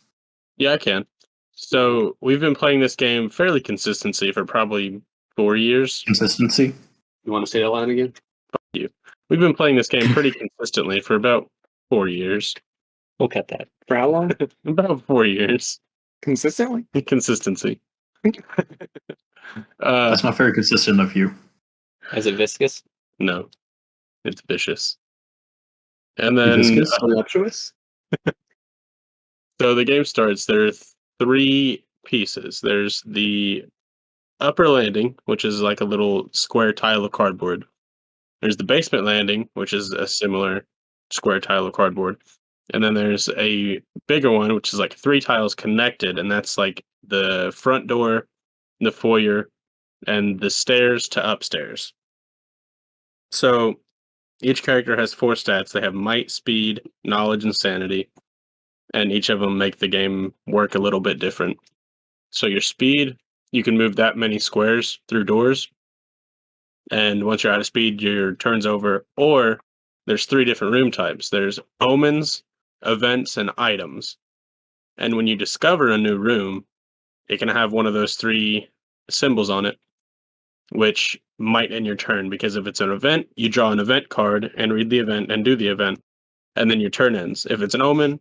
Yeah, I can. So we've been playing this game fairly consistently for probably 4 years. Consistency? You want to say that line again? We've been playing this game pretty consistently for about 4 years. We'll cut that. For how long? About 4 years. Consistently? Consistency. That's not very consistent of you. Is it viscous? No. It's vicious. And then Viscous? Voluptuous? so the game starts. There are 3 pieces. There's the upper landing, which is like a little square tile of cardboard. There's the basement landing, which is a similar square tile of cardboard. And then there's a bigger one, which is like 3 tiles connected, and that's like the front door, the foyer, and the stairs to upstairs. So each character has 4 stats. They have might, speed, knowledge, and sanity. And each of them make the game work a little bit different. So your speed, you can move that many squares through doors. And once you're out of speed, your turn's over. Or there's 3 different room types. There's omens, events, and items. And when you discover a new room, it can have one of those 3 symbols on it, which might end your turn, because if it's an event, you draw an event card and read the event and do the event, and then your turn ends. If it's an omen,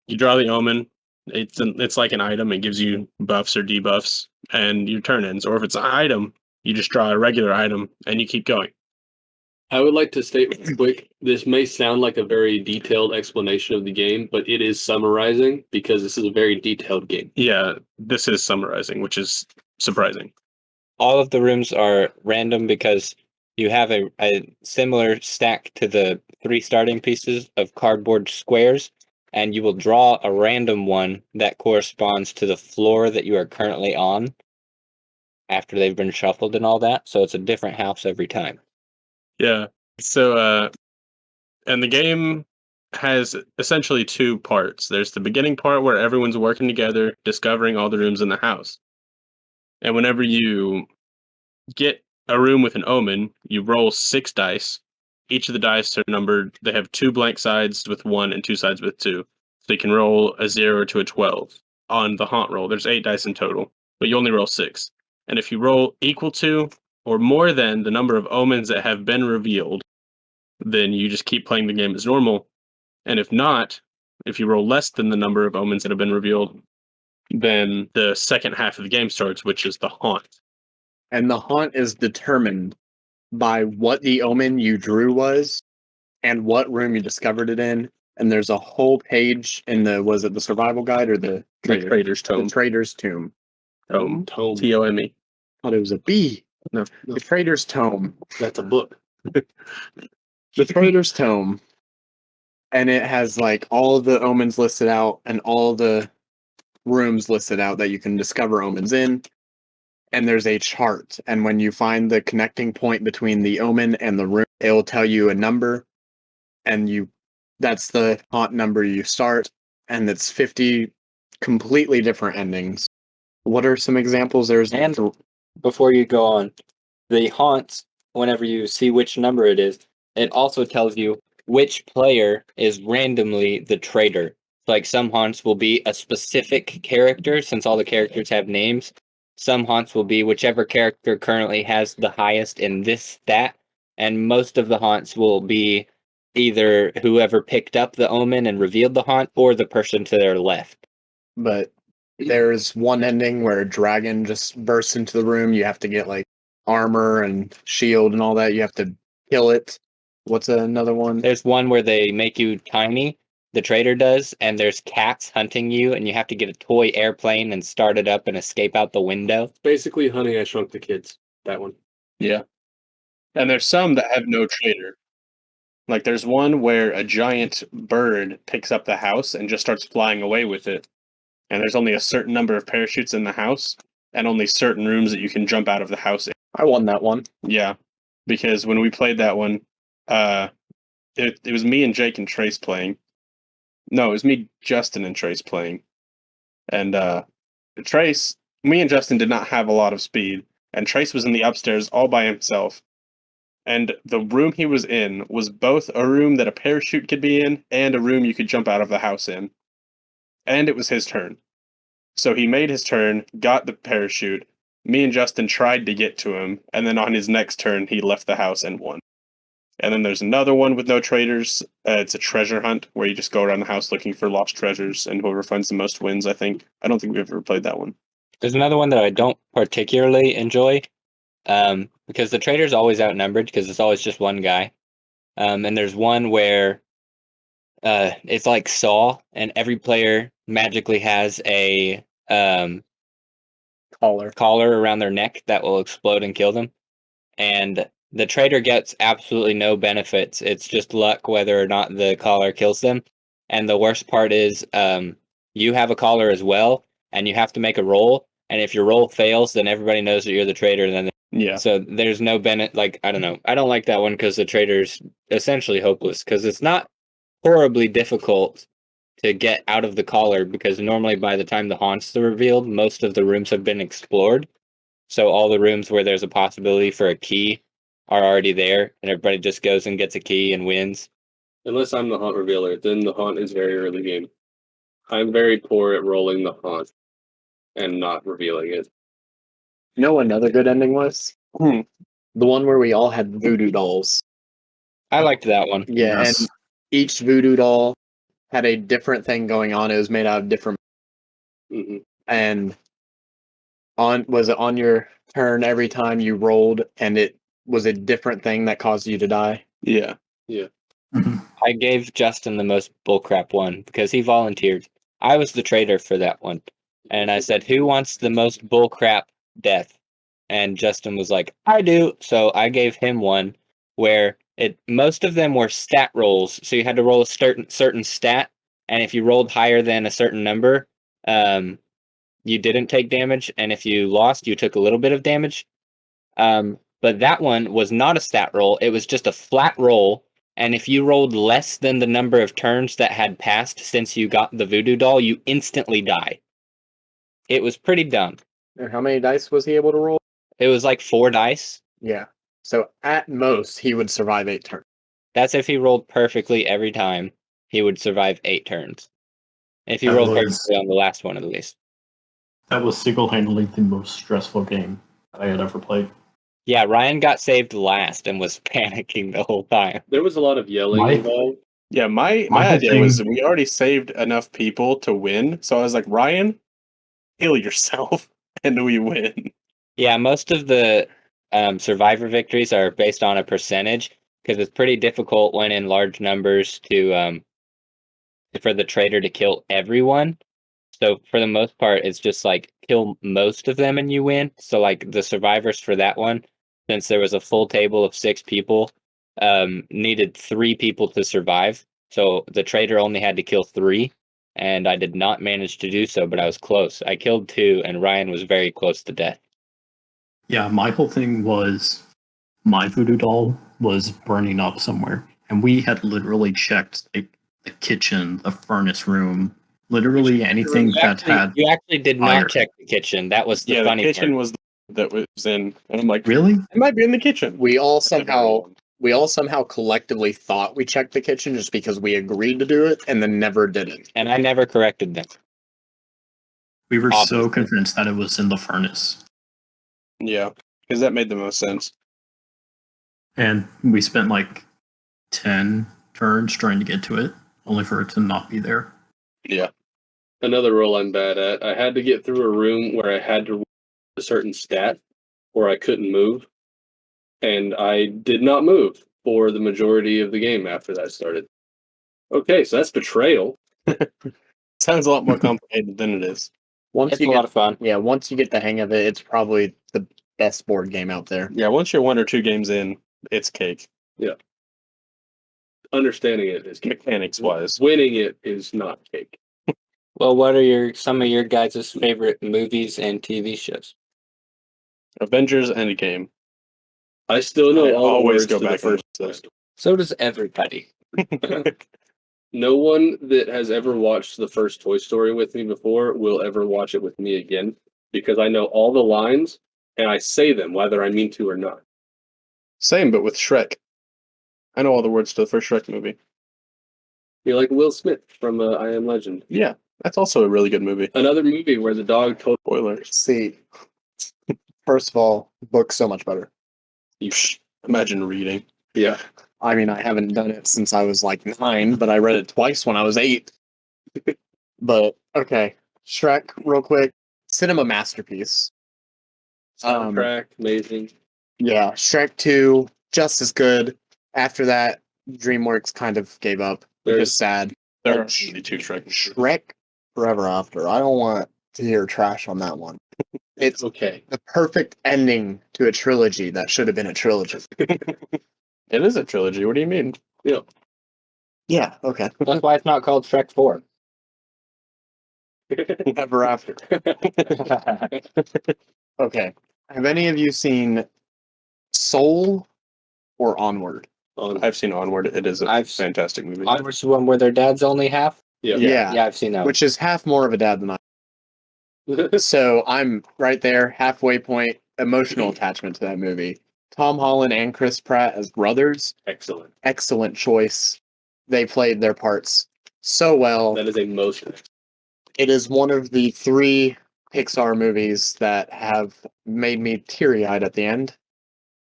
you draw the omen. It's like an item. It gives you buffs or debuffs, and your turn ends. Or if it's an item, you just draw a regular item and you keep going. I would like to state real quick, this may sound like a very detailed explanation of the game, but it is summarizing because this is a very detailed game. Yeah, this is summarizing, which is surprising. All of the rooms are random because you have a similar stack to the 3 starting pieces of cardboard squares, and you will draw a random one that corresponds to the floor that you are currently on after they've been shuffled and all that. So it's a different house every time. Yeah. So, and the game has essentially 2 parts. There's the beginning part where everyone's working together, discovering all the rooms in the house. And whenever you get a room with an omen, you roll 6 dice. Each of the dice are numbered. They have 2 blank sides with 1 and 2 sides with 2. So you can roll a 0 to a 12. On the haunt roll, there's 8 dice in total, but you only roll 6. And if you roll equal to or more than the number of omens that have been revealed, then you just keep playing the game as normal. And if not, if you roll less than the number of omens that have been revealed, then the second half of the game starts, which is the haunt. And the haunt is determined by what the omen you drew was and what room you discovered it in. And there's a whole page in was it the survival guide or the Trader's Tome. The Trader's Tomb. Tome. Tome. T-O-M-E. Thought it was a B. No. The Trader's Tome. That's a book. The Trader's Tome. And it has like all the omens listed out and all the rooms listed out that you can discover omens in. And there's a chart. And when you find the connecting point between the omen and the room, it will tell you a number. And that's the haunt number you start. And it's 50 completely different endings. What are some examples? And before you go on, the haunts, whenever you see which number it is, it also tells you which player is randomly the traitor. Like some haunts will be a specific character, since all the characters have names. Some haunts will be whichever character currently has the highest in this stat, and most of the haunts will be either whoever picked up the omen and revealed the haunt, or the person to their left. But there's one ending where a dragon just bursts into the room. You have to get like armor and shield and all that. You have to kill it. What's another one? There's one where they make you tiny, the trader does, and there's cats hunting you, and you have to get a toy airplane and start it up and escape out the window. Basically, Honey, I Shrunk the Kids. That one. Yeah. And there's some that have no trader. Like there's one where a giant bird picks up the house and just starts flying away with it. And there's only a certain number of parachutes in the house, and only certain rooms that you can jump out of the house in. I won that one. Yeah. Because when we played that one, it was me and Jake and Trace playing. No, it was me, Justin, and Trace playing. And Trace, me and Justin did not have a lot of speed, and Trace was in the upstairs all by himself. And the room he was in was both a room that a parachute could be in and a room you could jump out of the house in. And it was his turn. So he made his turn, got the parachute. Me and Justin tried to get to him, and then on his next turn, he left the house and won. And then there's another one with no traders. It's a treasure hunt where you just go around the house looking for lost treasures, and whoever finds the most wins, I think. I don't think we've ever played that one. There's another one that I don't particularly enjoy, because the trader's always outnumbered because it's always just one guy. And there's one where it's like Saw, and every player magically has a collar around their neck that will explode and kill them. And the trader gets absolutely no benefits. It's just luck whether or not the collar kills them. And the worst part is you have a collar as well, and you have to make a roll. And if your roll fails, then everybody knows that you're the trader. And then Yeah. so there's no benefit. Like, I don't know. I don't like that one because the trader's essentially hopeless, because it's not horribly difficult to get out of the collar, because normally by the time the haunts are revealed, most of the rooms have been explored. So all the rooms where there's a possibility for a key are already there, and everybody just goes and gets a key and wins. Unless I'm the haunt revealer, then the haunt is very early game. I'm very poor at rolling the haunt and not revealing it. You know what another good ending was? The one where we all had voodoo dolls. I liked that one. Yeah, Yes. and each voodoo doll had a different thing going on. It was made out of different... Mm-hmm. And was it on your turn every time you rolled, and it was a different thing that caused you to die? Yeah. Mhm. I gave Justin the most bullcrap one because he volunteered. I was the trader for that one. And I said, who wants the most bullcrap death? And Justin was like, I do. So I gave him one where most of them were stat rolls. So you had to roll a certain stat. And if you rolled higher than a certain number, you didn't take damage. And if you lost, you took a little bit of damage. But that one was not a stat roll. It was just a flat roll. And if you rolled less than the number of turns that had passed since you got the voodoo doll, you instantly die. It was pretty dumb. And how many dice was he able to roll? It was like 4 dice. Yeah. So at most, he would survive 8 turns. That's if he rolled perfectly every time. He would survive 8 turns. If he That rolled was- perfectly on the last one, at least. That was single-handedly the most stressful game I had ever played. Yeah, Ryan got saved last and was panicking the whole time. There was a lot of yelling My- involved. Yeah, my My whole idea thing- was we already saved enough people to win. So I was like, Ryan, kill yourself and we win. Yeah, most of the survivor victories are based on a percentage, because it's pretty difficult when in large numbers to for the trader to kill everyone. So for the most part, it's just like kill most of them and you win. So like the survivors for that one, since there was a full table of 6 people, needed 3 people to survive. So the trader only had to kill 3, and I did not manage to do so, but I was close. I killed 2, and Ryan was very close to death. Yeah, my whole thing was my voodoo doll was burning up somewhere, and we had literally checked like the kitchen, the furnace room, literally anything that had. You actually did fire. not check the kitchen. That was the Yeah, the funny kitchen part. was that was in, and I'm like, Really? it might be in the kitchen. We all somehow we all somehow collectively thought we checked the kitchen just because we agreed to do it and then never did it. And I never corrected them. We were so Obviously. convinced that it was in the furnace. Yeah, because that made the most sense. And we spent like 10 turns trying to get to it, only for it to not be there. Yeah. Another roll I'm bad at. I had to get through a room where I had to roll a certain stat or I couldn't move. And I did not move for the majority of the game after that started. Okay, so that's betrayal. Sounds a lot more complicated than it is. Once It's you a get, lot of fun. yeah, once you get the hang of it, it's probably the best board game out there. Yeah, once you're 1 or 2 games in, it's cake. Understanding it is cake. Mechanics wise. Winning it is not cake. Well, what are some of your guys' favorite movies and TV shows? Avengers Endgame. I still know I all the always words go to the back and first watch Toy that. Story. So does everybody. No one that has ever watched the first Toy Story with me before will ever watch it with me again because I know all the lines and I say them whether I mean to or not. Same, but with Shrek. I know all the words to the first Shrek movie. You're like Will Smith from I Am Legend. Yeah, that's also a really good movie. Another movie where the dog told Spoilers. See, first of all, the book's so much better. you. Imagine reading. Yeah. I mean, I haven't done it since I was like 9, but I read it twice when I was 8. But okay, Shrek, real quick, cinema masterpiece. Soundtrack, amazing. Yeah, Shrek 2, just as good. After that, DreamWorks kind of gave up, which There's- is sad. There are Like, only 2 Shrek movies. Shrek Forever After. I don't want to hear trash on that one. It's Okay. the perfect ending to a trilogy that should have been a trilogy. It is a trilogy. What do you mean? Yeah, okay. That's why it's not called Shrek 4. Ever After. Okay. Have any of you seen Soul or Onward? I've seen Onward. It is a I've- fantastic movie. Onward's the one where their dad's only half? Yeah. Yeah, I've seen that one. Which is half more of a dad than I. So I'm right there, halfway point, emotional attachment to that movie. Tom Holland and Chris Pratt as brothers, Excellent. excellent choice. They played their parts so well. That is a motion. It is one of the 3 Pixar movies that have made me teary-eyed at the end.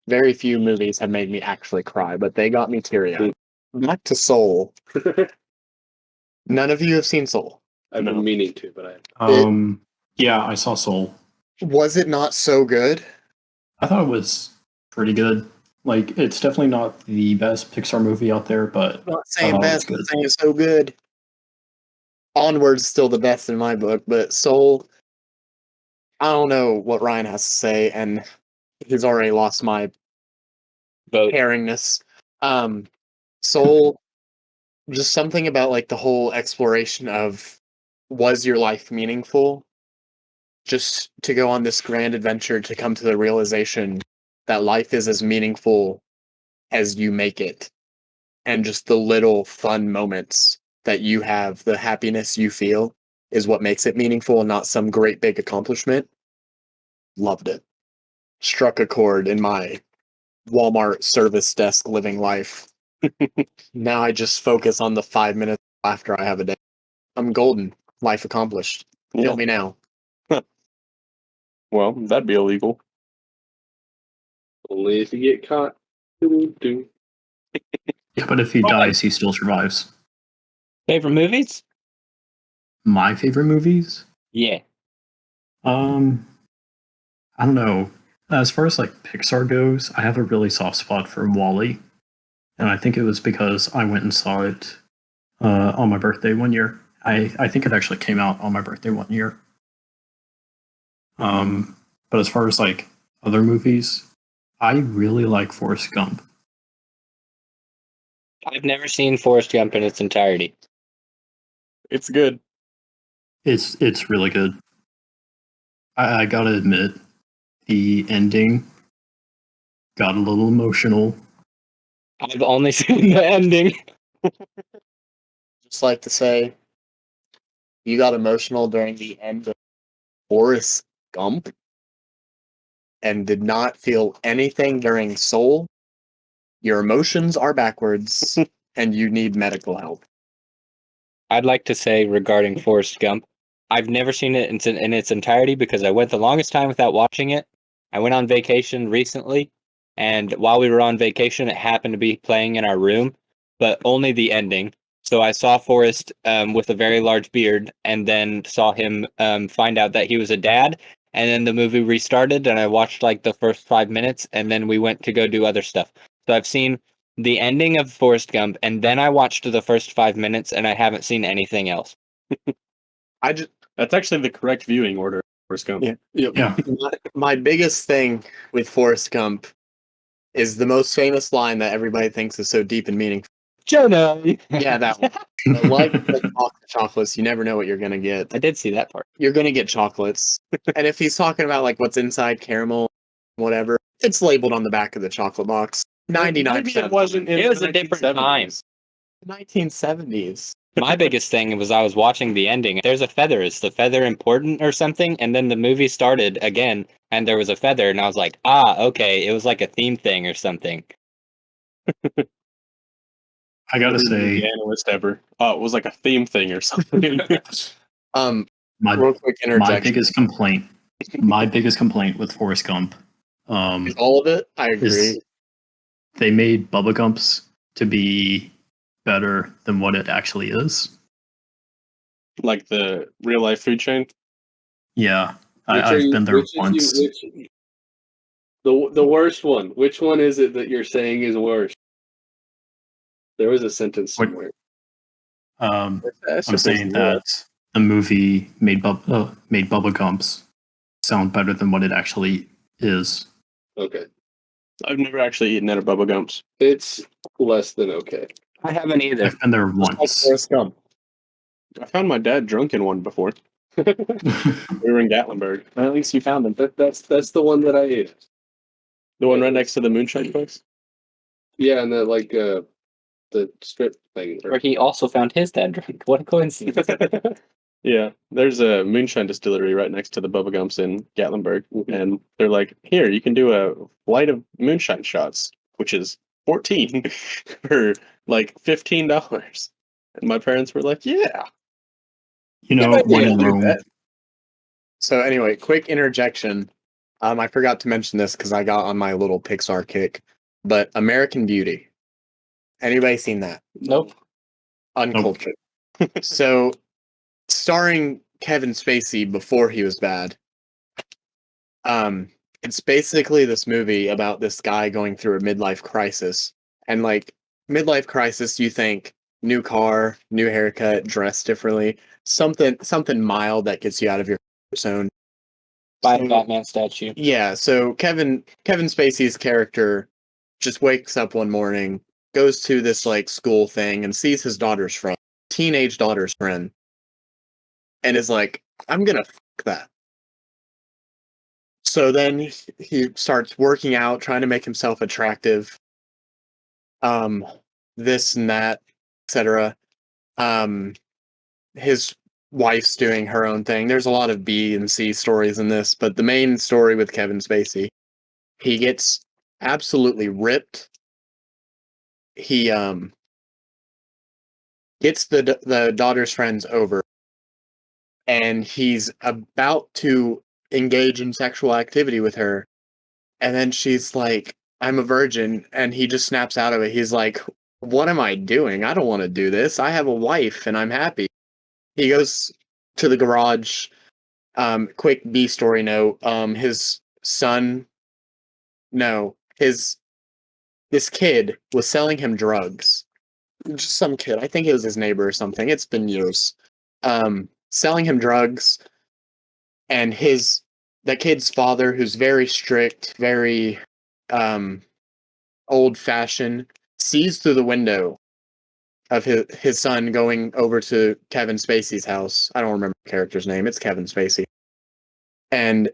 Very few movies have made me actually cry, but they got me teary-eyed. Back to Soul. None of you have seen Soul. I've No. been meaning to, but I Yeah, I saw Soul. Was it not so good? I thought it was pretty good. Like, it's definitely not the best Pixar movie out there, but I'm not saying Oh, best, that's I'm saying it's so good. Onward's still the best in my book, but Soul, I don't know what Ryan has to say, and he's already lost my Vote. caringness. Soul, just something about like the whole exploration of was your life meaningful? Just to go on this grand adventure to come to the realization that life is as meaningful as you make it. And just the little fun moments that you have, the happiness you feel, is what makes it meaningful and not some great big accomplishment. Loved it. Struck a chord in my Walmart service desk living life. Now I just focus on the 5 minutes after I have a day. I'm golden. Life accomplished. Yeah. Kill me now. Well, that'd be illegal. only if you get caught. Doo-doo-doo. yeah, but if he dies, he still survives. Favorite movies? My favorite movies? Yeah. I don't know. As far as like Pixar goes, I have a really soft spot for Wall-E, and I think it was because I went and saw it on my birthday one year. I think it actually came out on my birthday one year. But as far as like other movies, I really like Forrest Gump. I've never seen Forrest Gump in its entirety. It's good. It's really good. I gotta admit, the ending got a little emotional. I've only seen the ending. Just like to say, you got emotional during the end of Forrest Gump and did not feel anything during Soul. your emotions are backwards and you need medical help. I'd like to say regarding Forrest Gump, I've never seen it in its entirety because I went the longest time without watching it. I went on vacation recently, and while we were on vacation, it happened to be playing in our room, but only the ending. So I saw Forrest with a very large beard, and then saw him find out that he was a dad, and then the movie restarted, and I watched like the first 5 minutes, and then we went to go do other stuff. So I've seen the ending of Forrest Gump, and then I watched the first 5 minutes, and I haven't seen anything else. That's actually the correct viewing order. Forrest Gump. Yeah. Yeah. My biggest thing with Forrest Gump is the most famous line that everybody thinks is so deep and meaningful. Jonah! Yeah, that one. Like chocolates, you never know what you're gonna get. I did see that part. You're gonna get chocolates, and if he's talking about like what's inside caramel, whatever, it's labeled on the back of the chocolate box. 99%. Maybe it wasn't. In It was the a different 1970s. time. 1970s. My biggest thing was I was watching the ending. There's a feather. Is the feather important or something? And then the movie started again, and there was a feather, and I was like, ah, okay, it was like a theme thing or something. I gotta Every say, movie analyst ever. Oh, it was like a theme thing or something. my Real quick my interjection. biggest complaint with Forrest Gump, All of it, I agree. is they made Bubba Gumps to be better than what it actually is. Like the real life food chain. Yeah, Which are I've you- been there which is once. the worst one. Which one is it that you're saying is worse? There was a sentence What- somewhere. I'm saying that the movie made Bubba Gumps sound better than what it actually is. Okay, I've never actually eaten at a Bubba Gumps. it's less than okay. I haven't either. I've been there Like once. Forrest Gump. I found my dad drunk in one before. We were in Gatlinburg. Well, at least you found them. That's the one that I ate. The one right next to the moonshine place. Yeah, and the strip thing. Where he also found his dad drunk. What a coincidence. Yeah, there's a moonshine distillery right next to the Bubba Gumps in Gatlinburg, and they're like, "Here, you can do a flight of moonshine shots, which is 14 for like $15." And my parents were like, "Yeah." You know, Yeah, when in do Rome, that. So anyway, quick interjection. I forgot to mention this because I got on my little Pixar kick, but American Beauty. Anybody seen that? Nope. Uncultured. So, starring Kevin Spacey before he was bad. It's basically this movie about this guy going through a midlife crisis, and like midlife crisis, you think new car, new haircut, dress differently, something mild that gets you out of your comfort zone. By the Batman statue. Yeah, so Kevin Spacey's character just wakes up one morning, goes to this like school thing and sees his teenage daughter's friend, and is like, I'm gonna fuck that. So then he starts working out, trying to make himself attractive. This and that, etc. His wife's doing her own thing. There's a lot of B and C stories in this, but the main story with Kevin Spacey, he gets absolutely ripped. He gets the daughter's friends over, and he's about to engage in sexual activity with her, and then she's like, I'm a virgin, and he just snaps out of it. He's like, what am I doing? I don't want to do this. I have a wife and I'm happy. He goes to the garage. Quick B story note. His son, no, this kid was selling him drugs. Just some kid. I think it was his neighbor or something. It's been years. Selling him drugs, and the kid's father, who's very strict, very old fashioned, sees through the window of his son going over to Kevin Spacey's house. I don't remember the character's name. It's Kevin Spacey. And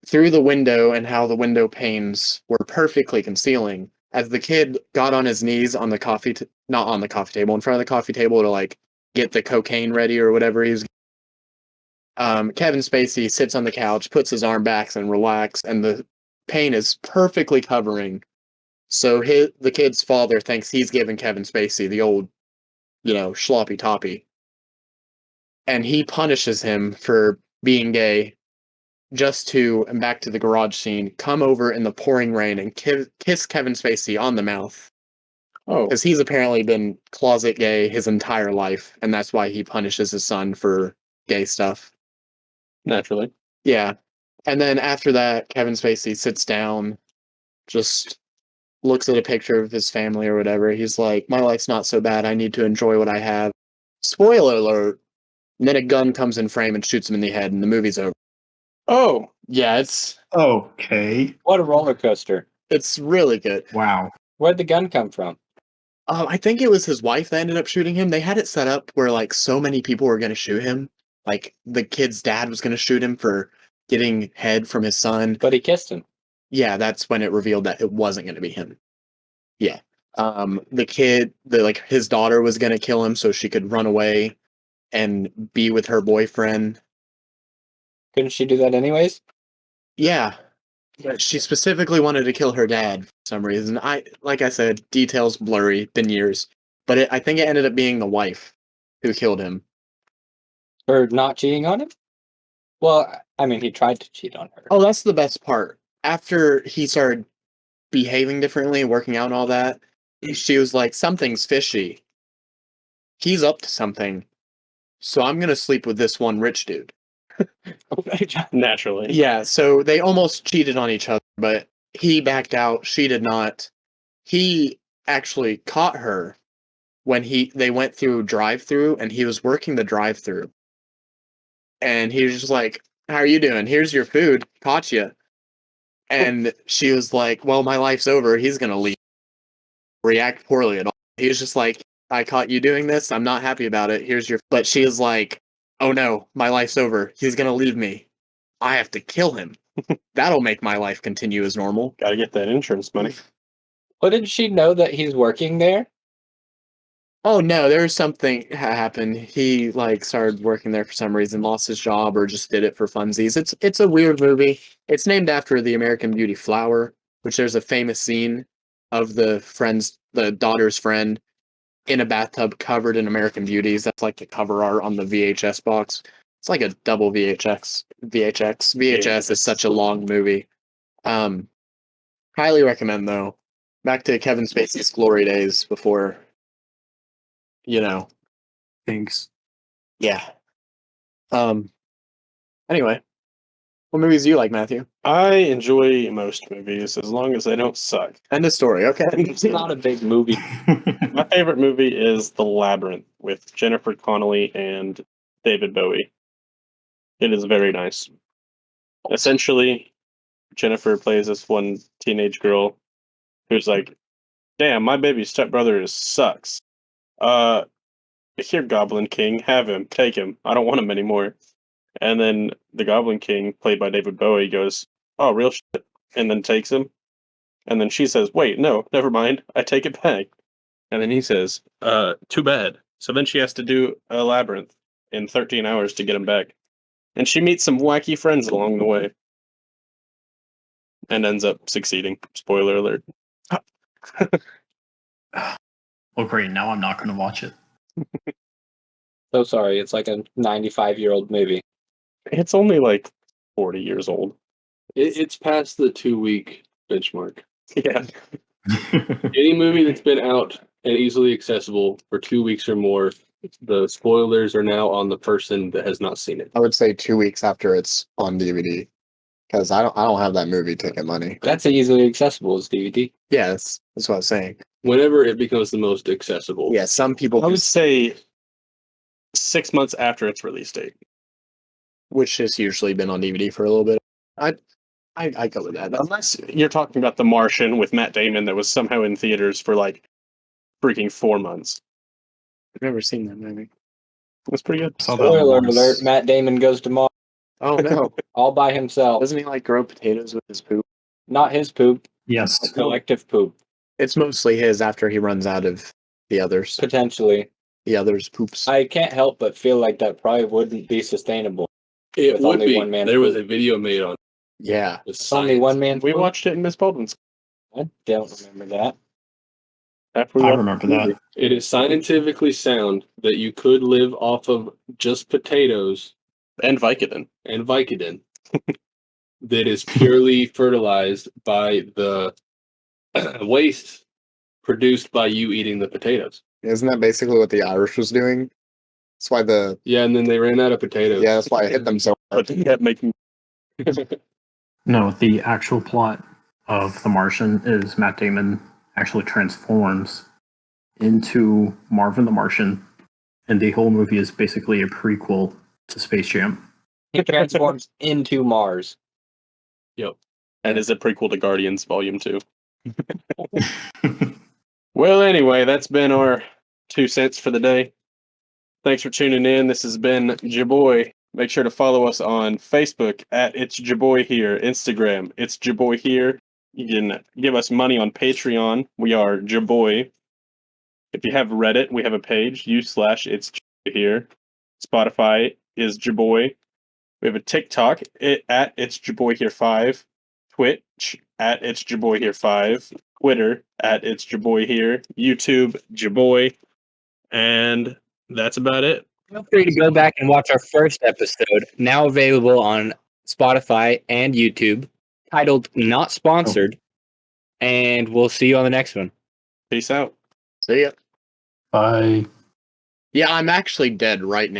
through the window, and how the window panes were perfectly concealing, as the kid got on his knees on the not on the coffee table, in front of the coffee table to like get the cocaine ready or whatever he's. Kevin Spacey sits on the couch, puts his arm back and relax, and the paint is perfectly covering So the kid's father thinks he's giving Kevin Spacey the old, sloppy toppy. And he punishes him for being gay just to, and back to the garage scene, come over in the pouring rain and kiss Kevin Spacey on the mouth. Oh, Because he's apparently been closet gay his entire life, and that's why he punishes his son for gay stuff. naturally. Yeah. And then after that, Kevin Spacey sits down, just looks at a picture of his family or whatever. He's like, my life's not so bad. I need to enjoy what I have. Spoiler alert. And then a gun comes in frame and shoots him in the head, and the movie's over. Oh, Yeah, it's Okay. What a roller coaster. really good. Wow. Where'd the gun come from? I think it was his wife that ended up shooting him. They had it set up where like so many people were going to shoot him. Like the kid's dad was going to shoot him for getting head from his son. But he kissed him. Yeah, that's when it revealed that it wasn't going to be him. Yeah. The kid, his daughter was going to kill him so she could run away and be with her boyfriend. Couldn't she do that anyways? Yeah. But she specifically wanted to kill her dad for some reason. Like I said, details blurry, been years. But I think it ended up being the wife who killed him. Or not cheating on him? Well, I mean, he tried to cheat on her. Oh, that's the best part. After he started behaving differently, working out and all that, she was like, something's fishy. He's up to something. So I'm going to sleep with this one rich dude. Naturally. Yeah, so they almost cheated on each other, but he backed out. She did not. He actually caught her when they went through drive-through, and he was working the drive-through. And he was just like, how are you doing? Here's your food. Caught you. And she was like, well, my life's over. He's going to leave. React poorly at all. He was just like, I caught you doing this. I'm not happy about it. Here's your... But she is like, oh no, my life's over. He's going to leave me. I have to kill him. That'll make my life continue as normal. Gotta get that insurance money. Well, did she know that he's working there? Oh no, there's something happened. He started working there for some reason, lost his job, or just did it for funsies. It's a weird movie. It's named after the American Beauty flower, which there's a famous scene of the daughter's friend in a bathtub covered in American Beauties. That's like the cover art on the VHS box. It's like a double VHX. VHS is such a long movie. Highly recommend though. Back to Kevin Spacey's glory days before, Thanks. yeah. Anyway, what movies do you like, Matthew? I enjoy most movies as long as they don't suck. End of story. Okay. It's not a big movie. My favorite movie is The Labyrinth with Jennifer Connelly and David Bowie. It is very nice. Essentially, Jennifer plays this one teenage girl who's like, damn, my baby stepbrother sucks. Here, Goblin King, have him, take him. I don't want him anymore. And then the Goblin King, played by David Bowie, goes, oh, real shit, and then takes him. And then she says, wait, no, never mind, I take it back. And then he says, too bad. So then she has to do a labyrinth in 13 hours to get him back. And she meets some wacky friends along the way. And ends up succeeding. Spoiler alert. Well, great. Now I'm not going to watch it. So sorry, it's like a 95-year-old movie. It's only like 40 years old. It's past the 2-week benchmark. Yeah. Any movie that's been out and easily accessible for 2 weeks or more, the spoilers are now on the person that has not seen it. I would say 2 weeks after it's on DVD, because I don't have that movie ticket money. That's easily accessible as DVD. Yeah, that's what I was saying. Whenever it becomes the most accessible. Yeah, some people, I would say 6 months after its release date. which has usually been on DVD for a little bit. I go with that. Unless you're talking about The Martian with Matt Damon that was somehow in theaters for like freaking 4 months. I've never seen that movie. That's pretty good. Saw that Spoiler once. alert, Matt Damon goes to Mars Oh no! all by himself. Doesn't he grow potatoes with his poop? Not his poop, Yes. collective poop. It's mostly his after he runs out of the others. Potentially. The others poops. I can't help but feel like that probably wouldn't be sustainable. It With would only be. one man There was poop. a video made on Yeah. the It's only one man. We poop? watched it in Miss Baldwin's. I don't remember that. After we I watch remember the that. movie. It is scientifically sound that you could live off of just potatoes And Vicodin. and Vicodin that is purely fertilized by the waste produced by you eating the potatoes. Isn't that basically what the Irish was doing? That's why Yeah, and then they ran out of potatoes. that's why it hit them so But hard. they kept making. No, the actual plot of The Martian is Matt Damon actually transforms into Marvin the Martian, and the whole movie is basically a prequel to Space Jam. He transforms into Mars. And is a prequel to Guardians Volume 2. Well, anyway, that's been our 2 cents for the day. Thanks for tuning in. This has been Jaboy. Make sure to follow us on Facebook at It's Jaboy Here, Instagram, It's Jaboy Here. You can give us money on Patreon. We are Jaboy. If you have Reddit, we have a page, /It's Jaboy Here. Spotify is Jaboy. We have a TikTok at It's Jaboy Here 5. Twitch at It's Jaboy Here 5. Twitter at It's Jaboy Here. YouTube, Jaboy. And that's about it. Feel free to go back and watch our first episode, now available on Spotify and YouTube, titled Not Sponsored. And we'll see you on the next one. Peace out. See ya. Bye. Yeah, I'm actually dead right now.